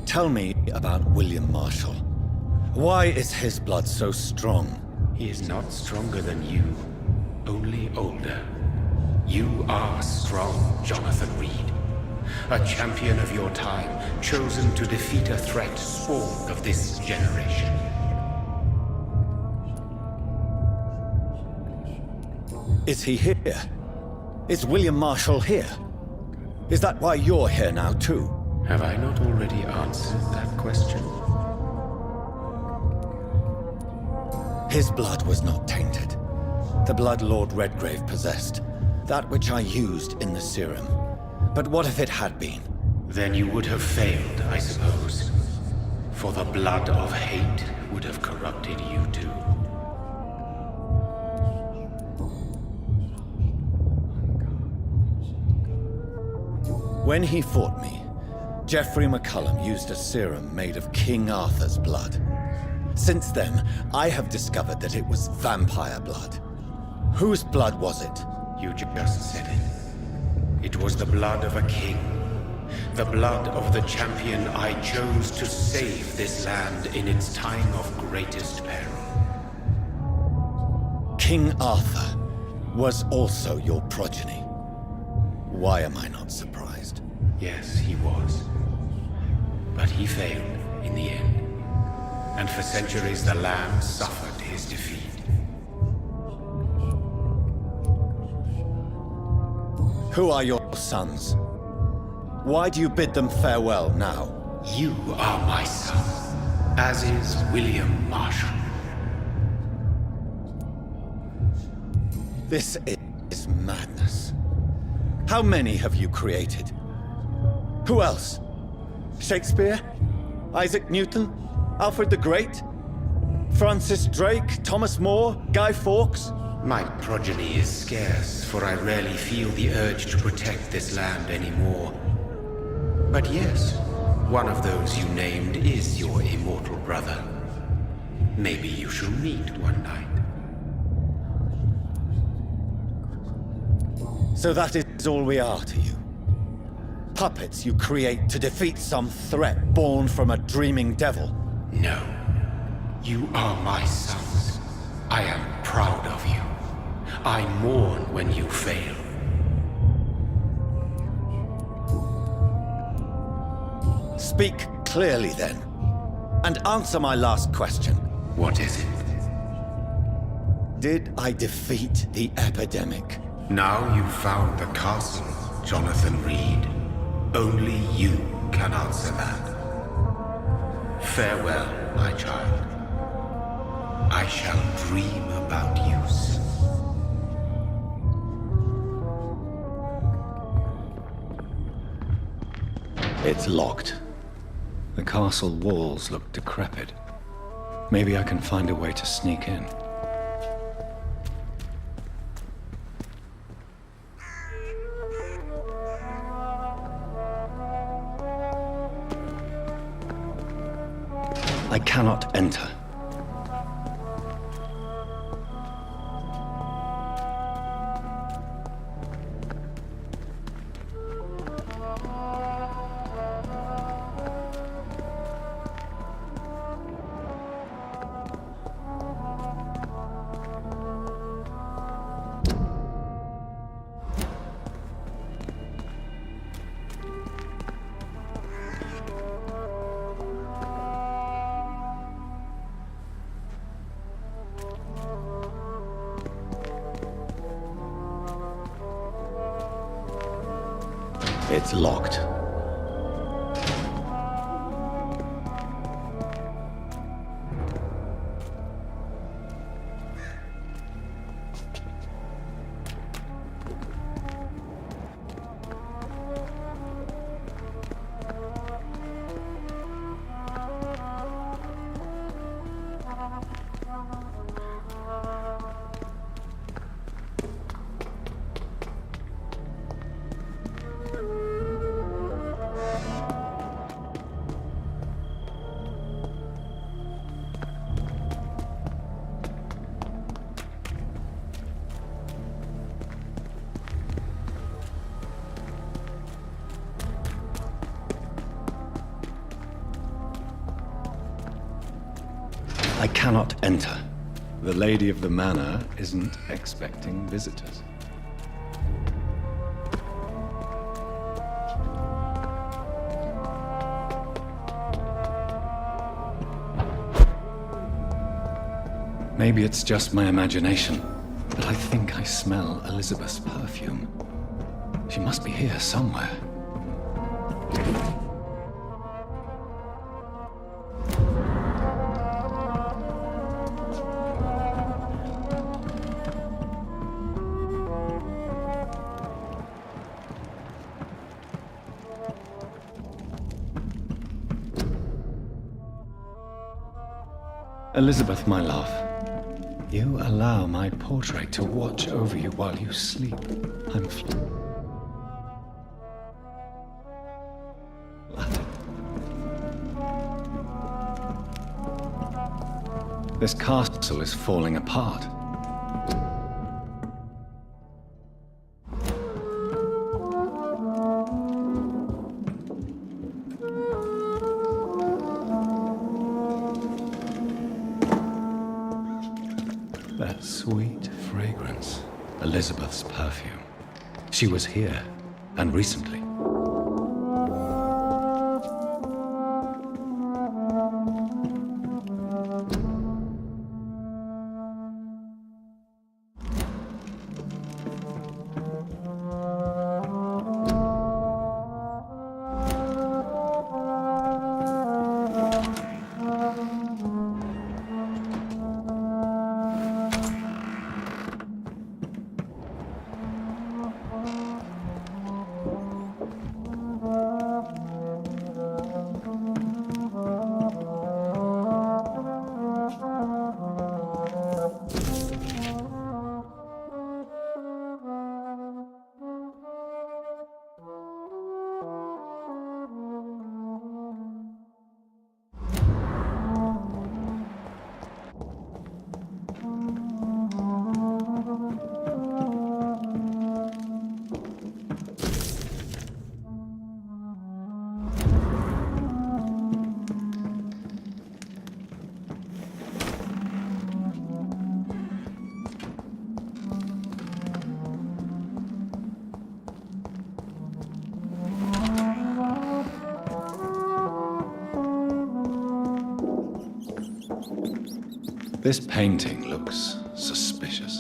Speaker 1: Tell me about William Marshall. Why is his blood so strong?
Speaker 10: He is not stronger than you, only older. You are strong, Jonathan Reed. A champion of your time, chosen to defeat a threat spawned of this generation.
Speaker 1: Is he here? Is William Marshall here? Is that why you're here now, too?
Speaker 10: Have I not already answered that question?
Speaker 1: His blood was not tainted. The blood Lord Redgrave possessed. That which I used in the serum. But what if it had been?
Speaker 10: Then you would have failed, I suppose. For the blood of hate would have corrupted you too.
Speaker 1: When he fought me, Geoffrey McCullum used a serum made of King Arthur's blood. Since then, I have discovered that it was vampire blood. Whose blood was it?
Speaker 10: You just said it. It was the blood of a king. The blood of the champion I chose to save this land in its time of greatest peril.
Speaker 1: King Arthur was also your progeny. Why am I not surprised?
Speaker 10: Yes, he was. But he failed in the end. And for centuries the land suffered his defeat.
Speaker 1: Who are your sons? Why do you bid them farewell now?
Speaker 10: You are my son, as is William Marshall.
Speaker 1: This is madness. How many have you created? Who else? Shakespeare? Isaac Newton? Alfred the Great? Francis Drake? Thomas More? Guy Fawkes?
Speaker 10: My progeny is scarce, for I rarely feel the urge to protect this land anymore. But yes, one of those you named is your immortal brother. Maybe you shall meet one night.
Speaker 1: So that is all we are to you? Puppets you create to defeat some threat born from a dreaming devil?
Speaker 10: No. You are my sons. I am proud of you. I mourn when you fail.
Speaker 1: Speak clearly then, and answer my last question.
Speaker 10: What is it?
Speaker 1: Did I defeat the epidemic?
Speaker 10: Now you've found the castle, Jonathan Reed. Only you can answer that. Farewell, my child. I shall dream about you soon.
Speaker 1: It's locked. The castle walls look decrepit. Maybe I can find a way to sneak in. I cannot enter. It's locked. I cannot enter. The lady of the manor isn't expecting visitors. Maybe it's just my imagination, but I think I smell Elizabeth's perfume. She must be here somewhere. Elizabeth, my love, you allow my portrait to watch over you while you sleep. I'm flattered. This castle is falling apart. That sweet fragrance. Elizabeth's perfume. She was here, and recently. This painting looks suspicious.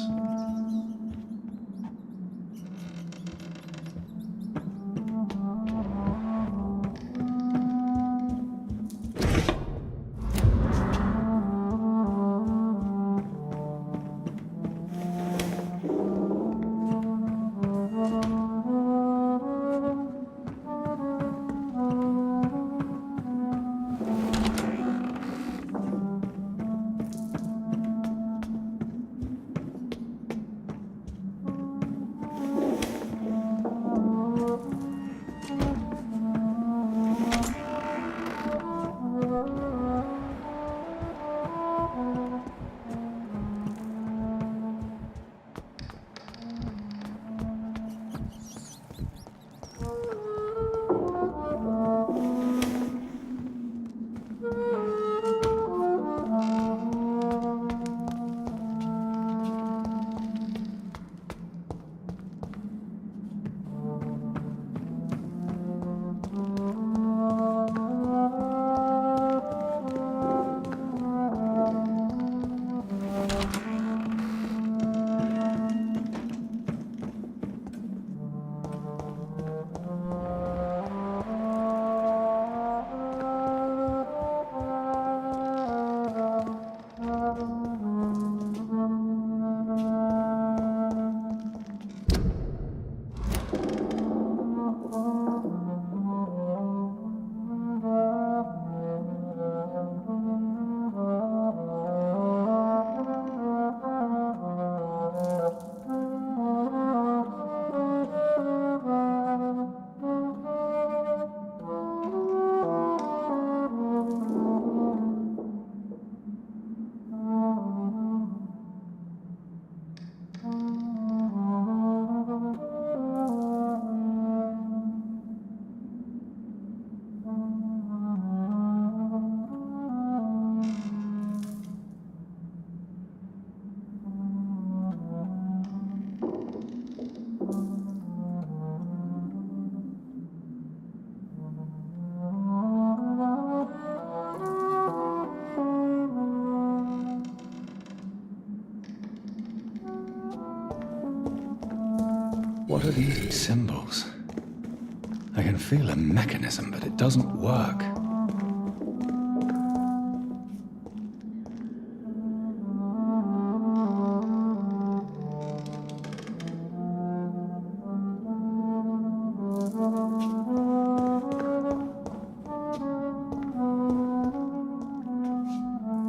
Speaker 1: What are these symbols? I can feel a mechanism, but it doesn't work.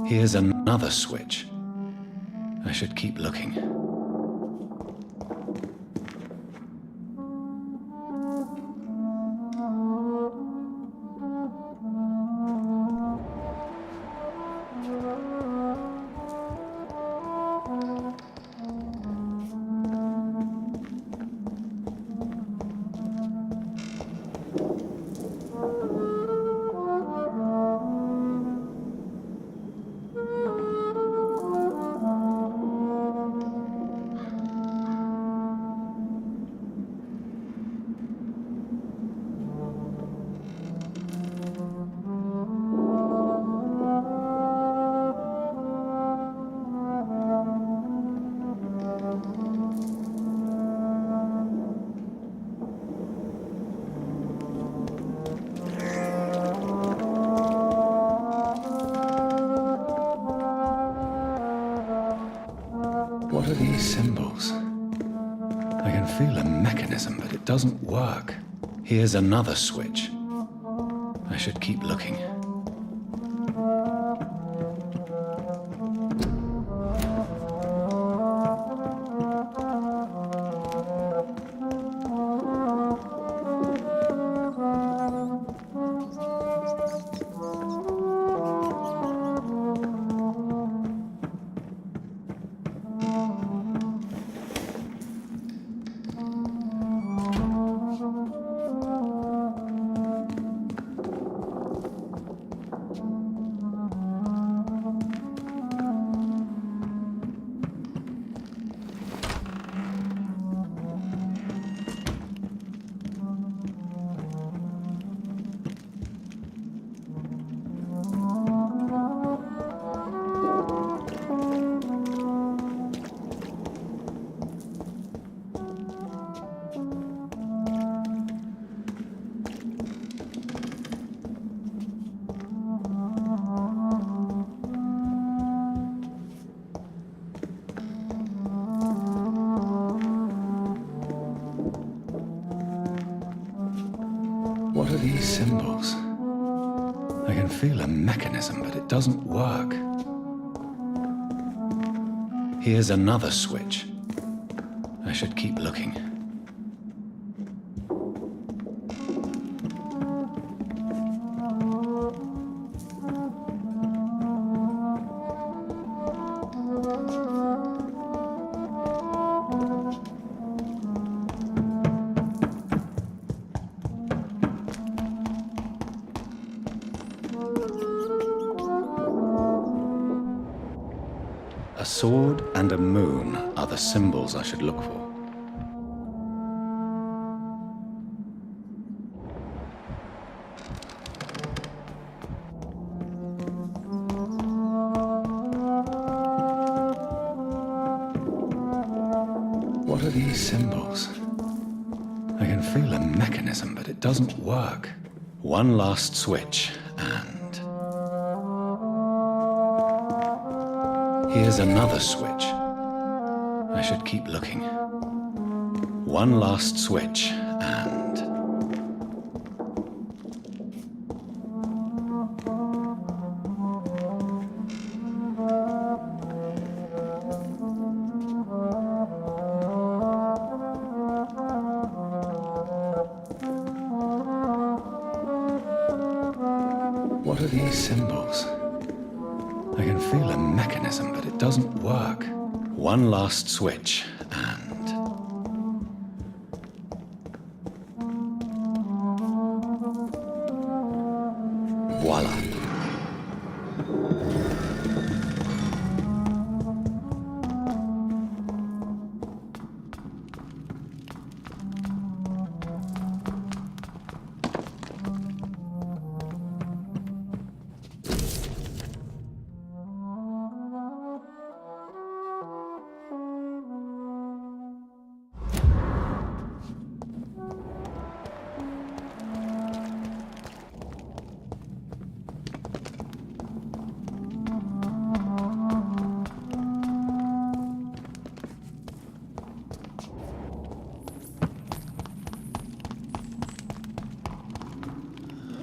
Speaker 1: Here's another switch. I should keep looking. What are these symbols? I can feel a mechanism, but it doesn't work. Here's another switch. I should keep looking. What are these symbols? I can feel a mechanism, but it doesn't work. Here's another switch. I should keep looking. A sword and a moon are the symbols I should look for. What are these symbols? I can feel a mechanism, but it doesn't work. One last switch, and... here's another switch. I should keep looking. One last switch, and... what are these symbols? I can feel a mechanism, but it doesn't work. One last switch, and... voila.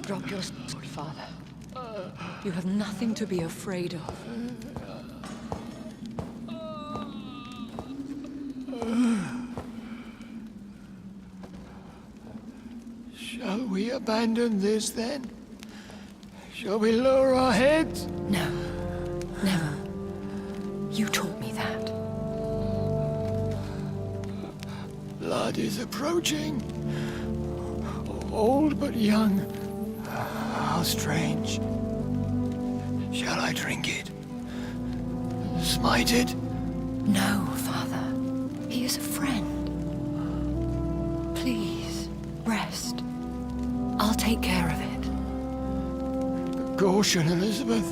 Speaker 4: Drop your sword, Father. You have nothing to be afraid of.
Speaker 6: Shall we abandon this then? Shall we lower our heads?
Speaker 4: No. Never. You taught me that.
Speaker 6: Blood is approaching. Old but young. How strange. Shall I drink it? Smite it?
Speaker 4: No, Father. He is a friend. Please, rest. I'll take care of it.
Speaker 6: Caution, Elizabeth.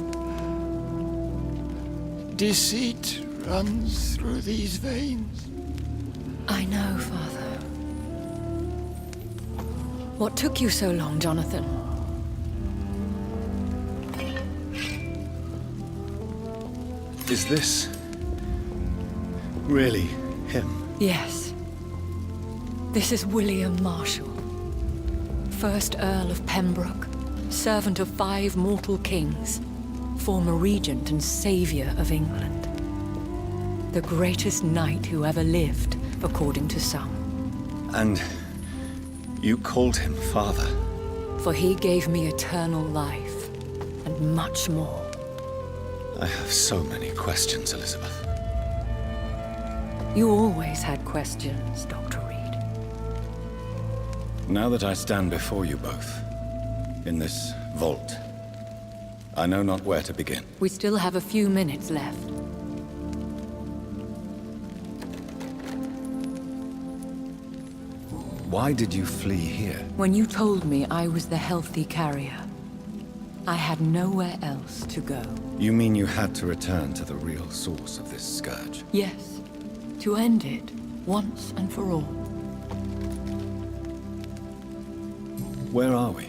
Speaker 6: Deceit runs through these veins.
Speaker 4: I know, Father. What took you so long, Jonathan?
Speaker 1: Is this... really him?
Speaker 4: Yes. This is William Marshall, 1st Earl of Pembroke, servant of 5 mortal kings, former regent and savior of England. The greatest knight who ever lived, according to some.
Speaker 1: And you called him father?
Speaker 4: For he gave me eternal life, and much more.
Speaker 1: I have so many questions, Elizabeth.
Speaker 4: You always had questions, Dr. Reed.
Speaker 1: Now that I stand before you both, in this vault, I know not where to begin.
Speaker 4: We still have a few minutes left.
Speaker 1: Why did you flee here?
Speaker 4: When you told me I was the healthy carrier, I had nowhere else to go.
Speaker 1: You mean you had to return to the real source of this scourge?
Speaker 4: Yes, to end it, once and for all.
Speaker 1: Where are we?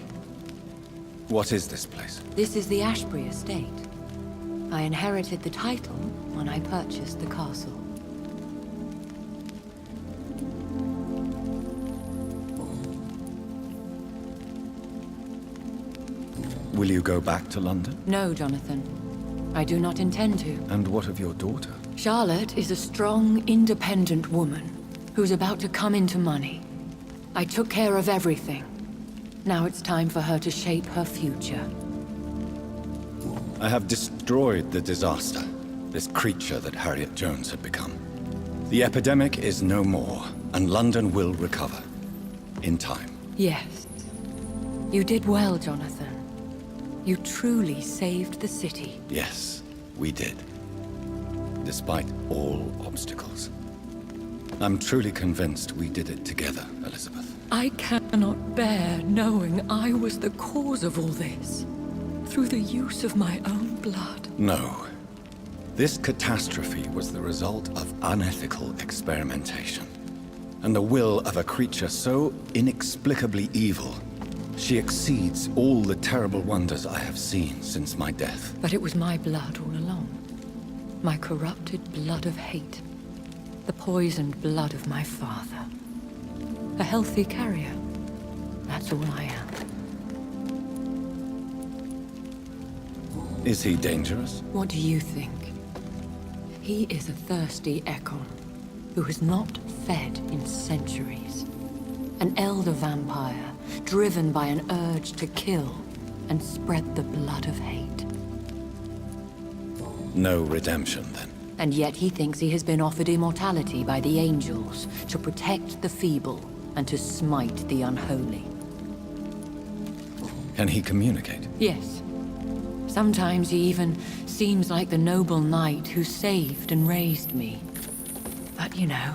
Speaker 1: What is this place?
Speaker 4: This is the Ashbury estate. I inherited the title when I purchased the castle.
Speaker 1: Will you go back to London?
Speaker 4: No, Jonathan. I do not intend to.
Speaker 1: And what of your daughter?
Speaker 4: Charlotte is a strong, independent woman who's about to come into money. I took care of everything. Now it's time for her to shape her future.
Speaker 1: I have destroyed the disaster, this creature that Harriet Jones had become. The epidemic is no more, and London will recover. In time.
Speaker 4: Yes. You did well, Jonathan. You truly saved the city.
Speaker 1: Yes, we did. Despite all obstacles. I'm truly convinced we did it together, Elizabeth.
Speaker 4: I cannot bear knowing I was the cause of all this. Through the use of my own blood.
Speaker 1: No. This catastrophe was the result of unethical experimentation. And the will of a creature so inexplicably evil, she exceeds all the terrible wonders I have seen since my death.
Speaker 4: But it was my blood all along. My corrupted blood of hate. The poisoned blood of my father. A healthy carrier. That's all I am.
Speaker 1: Is he dangerous?
Speaker 4: What do you think? He is a thirsty Ekon, who has not fed in centuries. An elder vampire, driven by an urge to kill and spread the blood of hate.
Speaker 1: No redemption, then.
Speaker 4: And yet he thinks he has been offered immortality by the angels to protect the feeble and to smite the unholy.
Speaker 1: Can he communicate?
Speaker 4: Yes. Sometimes he even seems like the noble knight who saved and raised me. But you know,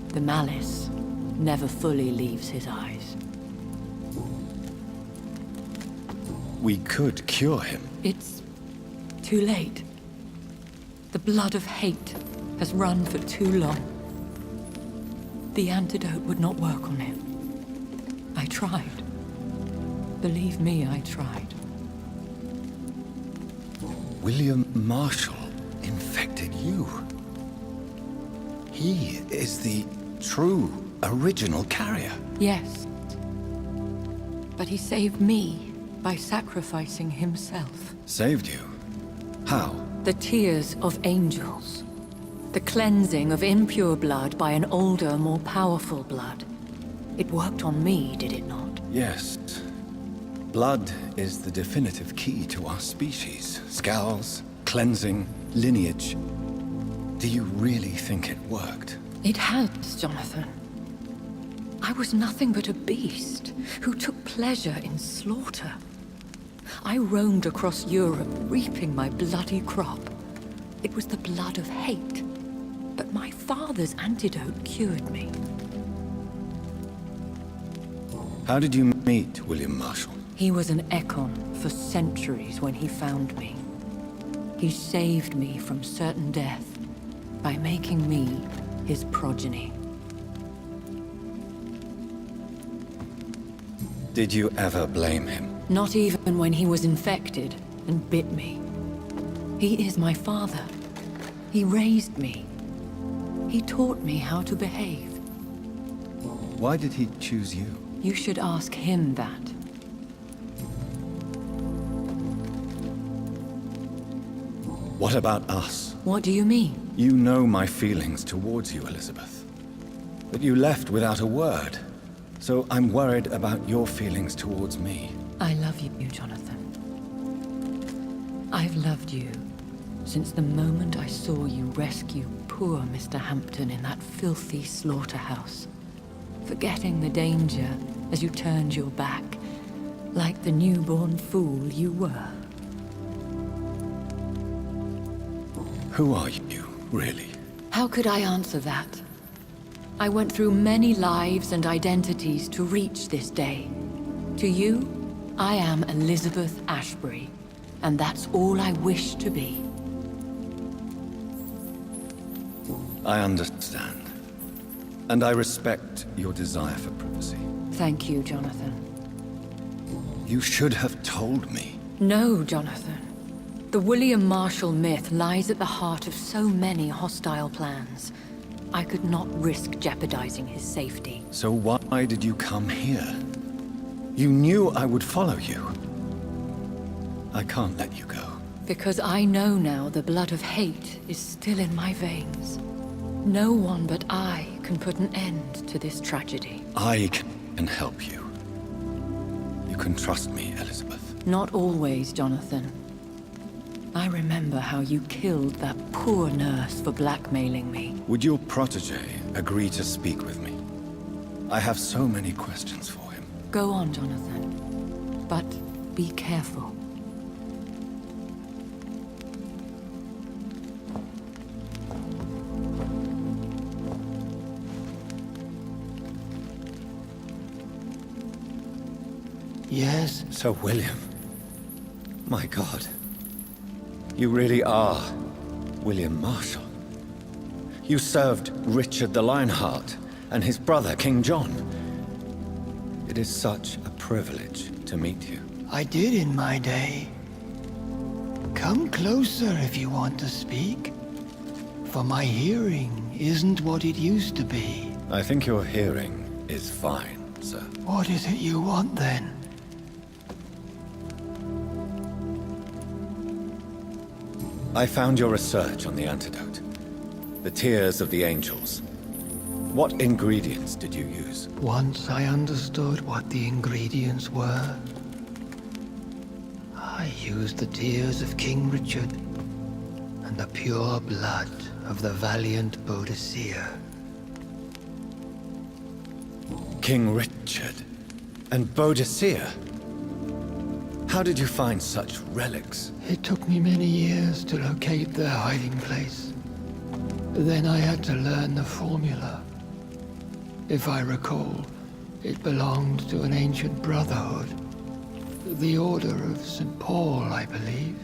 Speaker 4: the malice never fully leaves his eyes.
Speaker 1: We could cure him.
Speaker 4: It's too late. The blood of hate has run for too long. The antidote would not work on him. I tried. Believe me, I tried.
Speaker 1: William Marshall infected you. He is the true, original carrier.
Speaker 4: Yes. But he saved me by sacrificing himself.
Speaker 1: Saved you? How?
Speaker 4: The tears of angels. The cleansing of impure blood by an older, more powerful blood. It worked on me, did it not?
Speaker 1: Yes. Blood is the definitive key to our species. Scowls, cleansing, lineage. Do you really think it worked?
Speaker 4: It has, Jonathan. I was nothing but a beast who took pleasure in slaughter. I roamed across Europe, reaping my bloody crop. It was the blood of hate. But my father's antidote cured me.
Speaker 1: How did you meet William Marshall?
Speaker 4: He was an Ekon for centuries when he found me. He saved me from certain death by making me his progeny.
Speaker 1: Did you ever blame him?
Speaker 4: Not even when he was infected and bit me. He is my father. He raised me. He taught me how to behave.
Speaker 1: Why did he choose you?
Speaker 4: You should ask him that.
Speaker 1: What about us?
Speaker 4: What do you mean?
Speaker 1: You know my feelings towards you, Elizabeth. But you left without a word. So I'm worried about your feelings towards me.
Speaker 4: I love you, Jonathan. I've loved you since the moment I saw you rescue poor Mr. Hampton in that filthy slaughterhouse. Forgetting the danger as you turned your back, like the newborn fool you were.
Speaker 1: Who are you, really?
Speaker 4: How could I answer that? I went through many lives and identities to reach this day. To you, I am Elizabeth Ashbury, and that's all I wish to be.
Speaker 1: I understand. And I respect your desire for privacy.
Speaker 4: Thank you, Jonathan.
Speaker 1: You should have told me.
Speaker 4: No, Jonathan. The William Marshall myth lies at the heart of so many hostile plans. I could not risk jeopardizing his safety.
Speaker 1: So why did you come here? You knew I would follow you. I can't let you go.
Speaker 4: Because I know now the blood of hate is still in my veins. No one but I can put an end to this tragedy.
Speaker 1: I can help you. You can trust me, Elizabeth.
Speaker 4: Not always, Jonathan. I remember how you killed that poor nurse for blackmailing me.
Speaker 1: Would your protege agree to speak with me? I have so many questions for him.
Speaker 4: Go on, Jonathan. But be careful.
Speaker 6: Yes?
Speaker 1: Sir William. My God. You really are William Marshall. You served Richard the Lionheart and his brother, King John. It is such a privilege to meet you.
Speaker 6: I did in my day. Come closer if you want to speak. For my hearing isn't what it used to be.
Speaker 1: I think your hearing is fine, sir.
Speaker 6: What is it you want then?
Speaker 1: I found your research on the antidote. The tears of the angels. What ingredients did you use?
Speaker 6: Once I understood what the ingredients were, I used the tears of King Richard and the pure blood of the valiant Boadicea.
Speaker 1: King Richard and Boadicea? How did you find such relics?
Speaker 6: It took me many years to locate their hiding place. Then I had to learn the formula. If I recall, it belonged to an ancient brotherhood. The Order of St. Paul, I believe.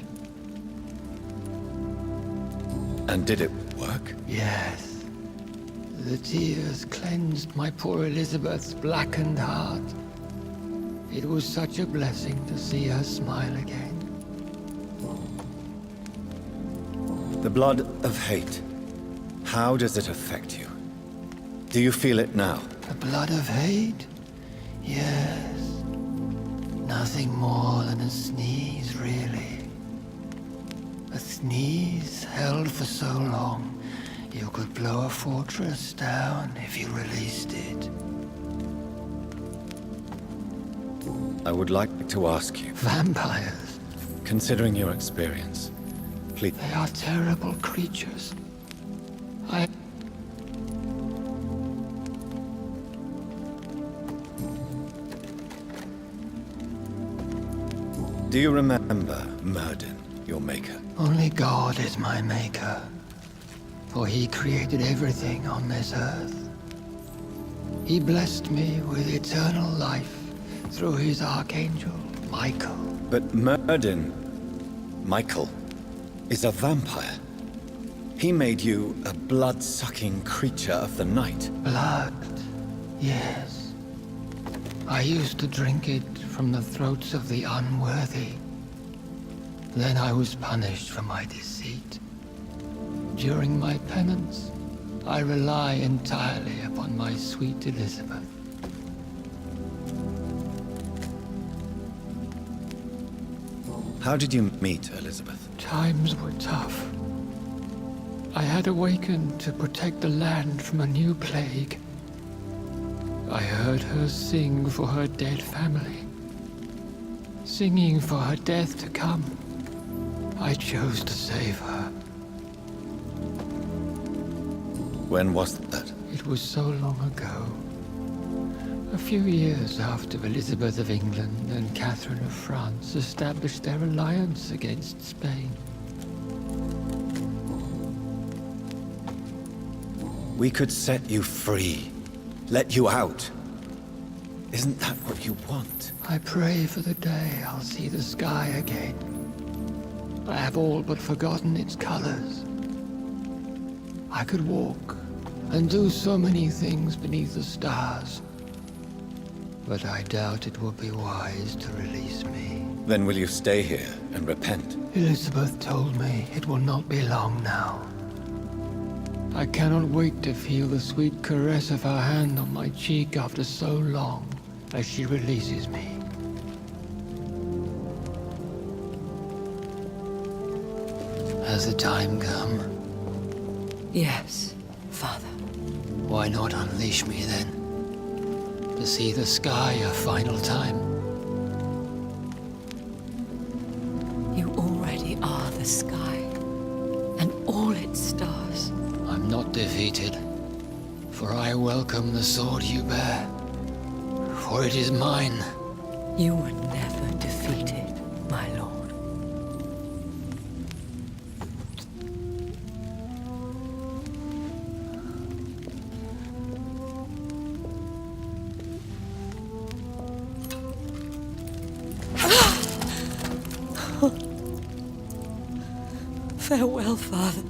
Speaker 1: And did it work?
Speaker 6: Yes. The tears cleansed my poor Elizabeth's blackened heart. It was such a blessing to see her smile again.
Speaker 1: The blood of hate. How does it affect you? Do you feel it now?
Speaker 6: The blood of hate? Yes. Nothing more than a sneeze, really. A sneeze held for so long, you could blow a fortress down if you released it.
Speaker 1: I would like to ask you.
Speaker 6: Vampires?
Speaker 1: Considering your experience, please.
Speaker 6: They are terrible creatures.
Speaker 1: Do you remember Myrddin, your maker?
Speaker 6: Only God is my maker, for he created everything on this earth. He blessed me with eternal life through his archangel, Michael.
Speaker 1: But Myrddin, Michael, is a vampire. He made you a blood-sucking creature of the night.
Speaker 6: Blood, yes. I used to drink it from the throats of the unworthy. Then I was punished for my deceit. During my penance, I rely entirely upon my sweet Elizabeth.
Speaker 1: How did you meet Elizabeth?
Speaker 6: Times were tough. I had awakened to protect the land from a new plague. I heard her sing for her dead family. Singing for her death to come. I chose to save her.
Speaker 1: When was that?
Speaker 6: It was so long ago. A few years after Elizabeth of England and Catherine of France established their alliance against Spain.
Speaker 1: We could set you free. Let you out. Isn't that what you want?
Speaker 6: I pray for the day I'll see the sky again. I have all but forgotten its colors. I could walk and do so many things beneath the stars. But I doubt it will be wise to release me.
Speaker 1: Then will you stay here and repent?
Speaker 6: Elizabeth told me it will not be long now. I cannot wait to feel the sweet caress of her hand on my cheek after so long as she releases me. Has the time come?
Speaker 4: Yes, Father.
Speaker 6: Why not unleash me then? To see the sky a final time?
Speaker 4: You already are the sky, and all its stars.
Speaker 6: I'm not defeated, for I welcome the sword you bear. For it is mine.
Speaker 4: You were never defeated, my lord. Farewell, Father.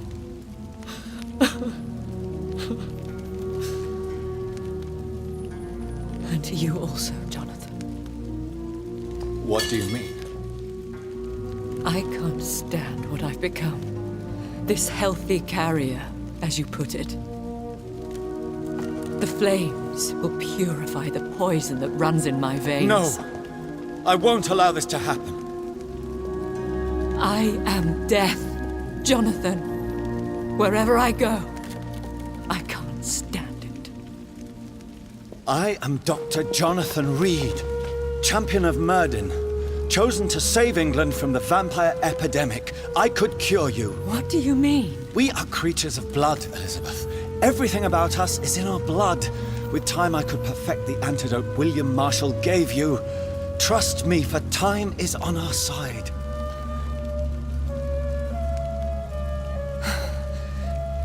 Speaker 4: And to you also, Jonathan.
Speaker 1: What do you mean?
Speaker 4: I can't stand what I've become. This healthy carrier, as you put it. The flames will purify the poison that runs in my veins.
Speaker 1: No! I won't allow this to happen.
Speaker 4: I am death, Jonathan. Wherever I go, I can't stand it.
Speaker 1: I am Dr. Jonathan Reed, champion of Myrddin, chosen to save England from the vampire epidemic. I could cure you.
Speaker 4: What do you mean?
Speaker 1: We are creatures of blood, Elizabeth. Everything about us is in our blood. With time, I could perfect the antidote William Marshall gave you. Trust me, for time is on our side.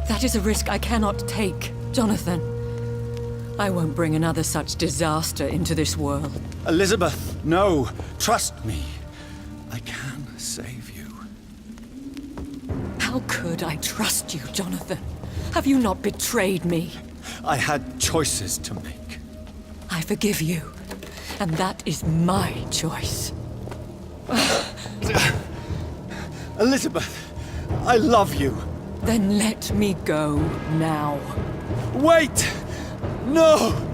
Speaker 4: That is a risk I cannot take, Jonathan. I won't bring another such disaster into this world.
Speaker 1: Elizabeth, no. Trust me. I can save you.
Speaker 4: How could I trust you, Jonathan? Have you not betrayed me?
Speaker 1: I had choices to make.
Speaker 4: I forgive you, and that is my choice.
Speaker 1: Elizabeth, I love you.
Speaker 4: Then let me go now.
Speaker 1: Wait! No!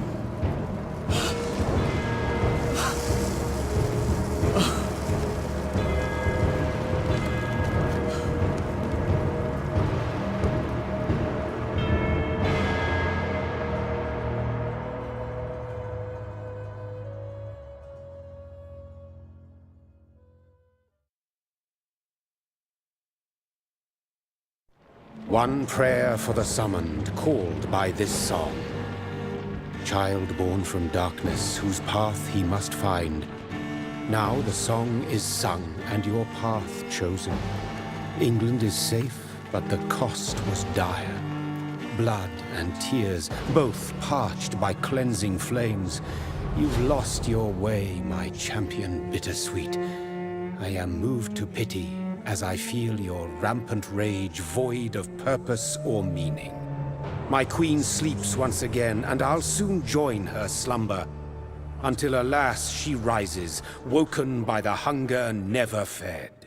Speaker 10: One prayer for the summoned, called by this song. Child born from darkness, whose path he must find. Now the song is sung, and your path chosen. England is safe, but the cost was dire. Blood and tears, both parched by cleansing flames. You've lost your way, my champion bittersweet. I am moved to pity, as I feel your rampant rage void of purpose or meaning. My queen sleeps once again, and I'll soon join her slumber, until alas she rises, woken by the hunger never fed.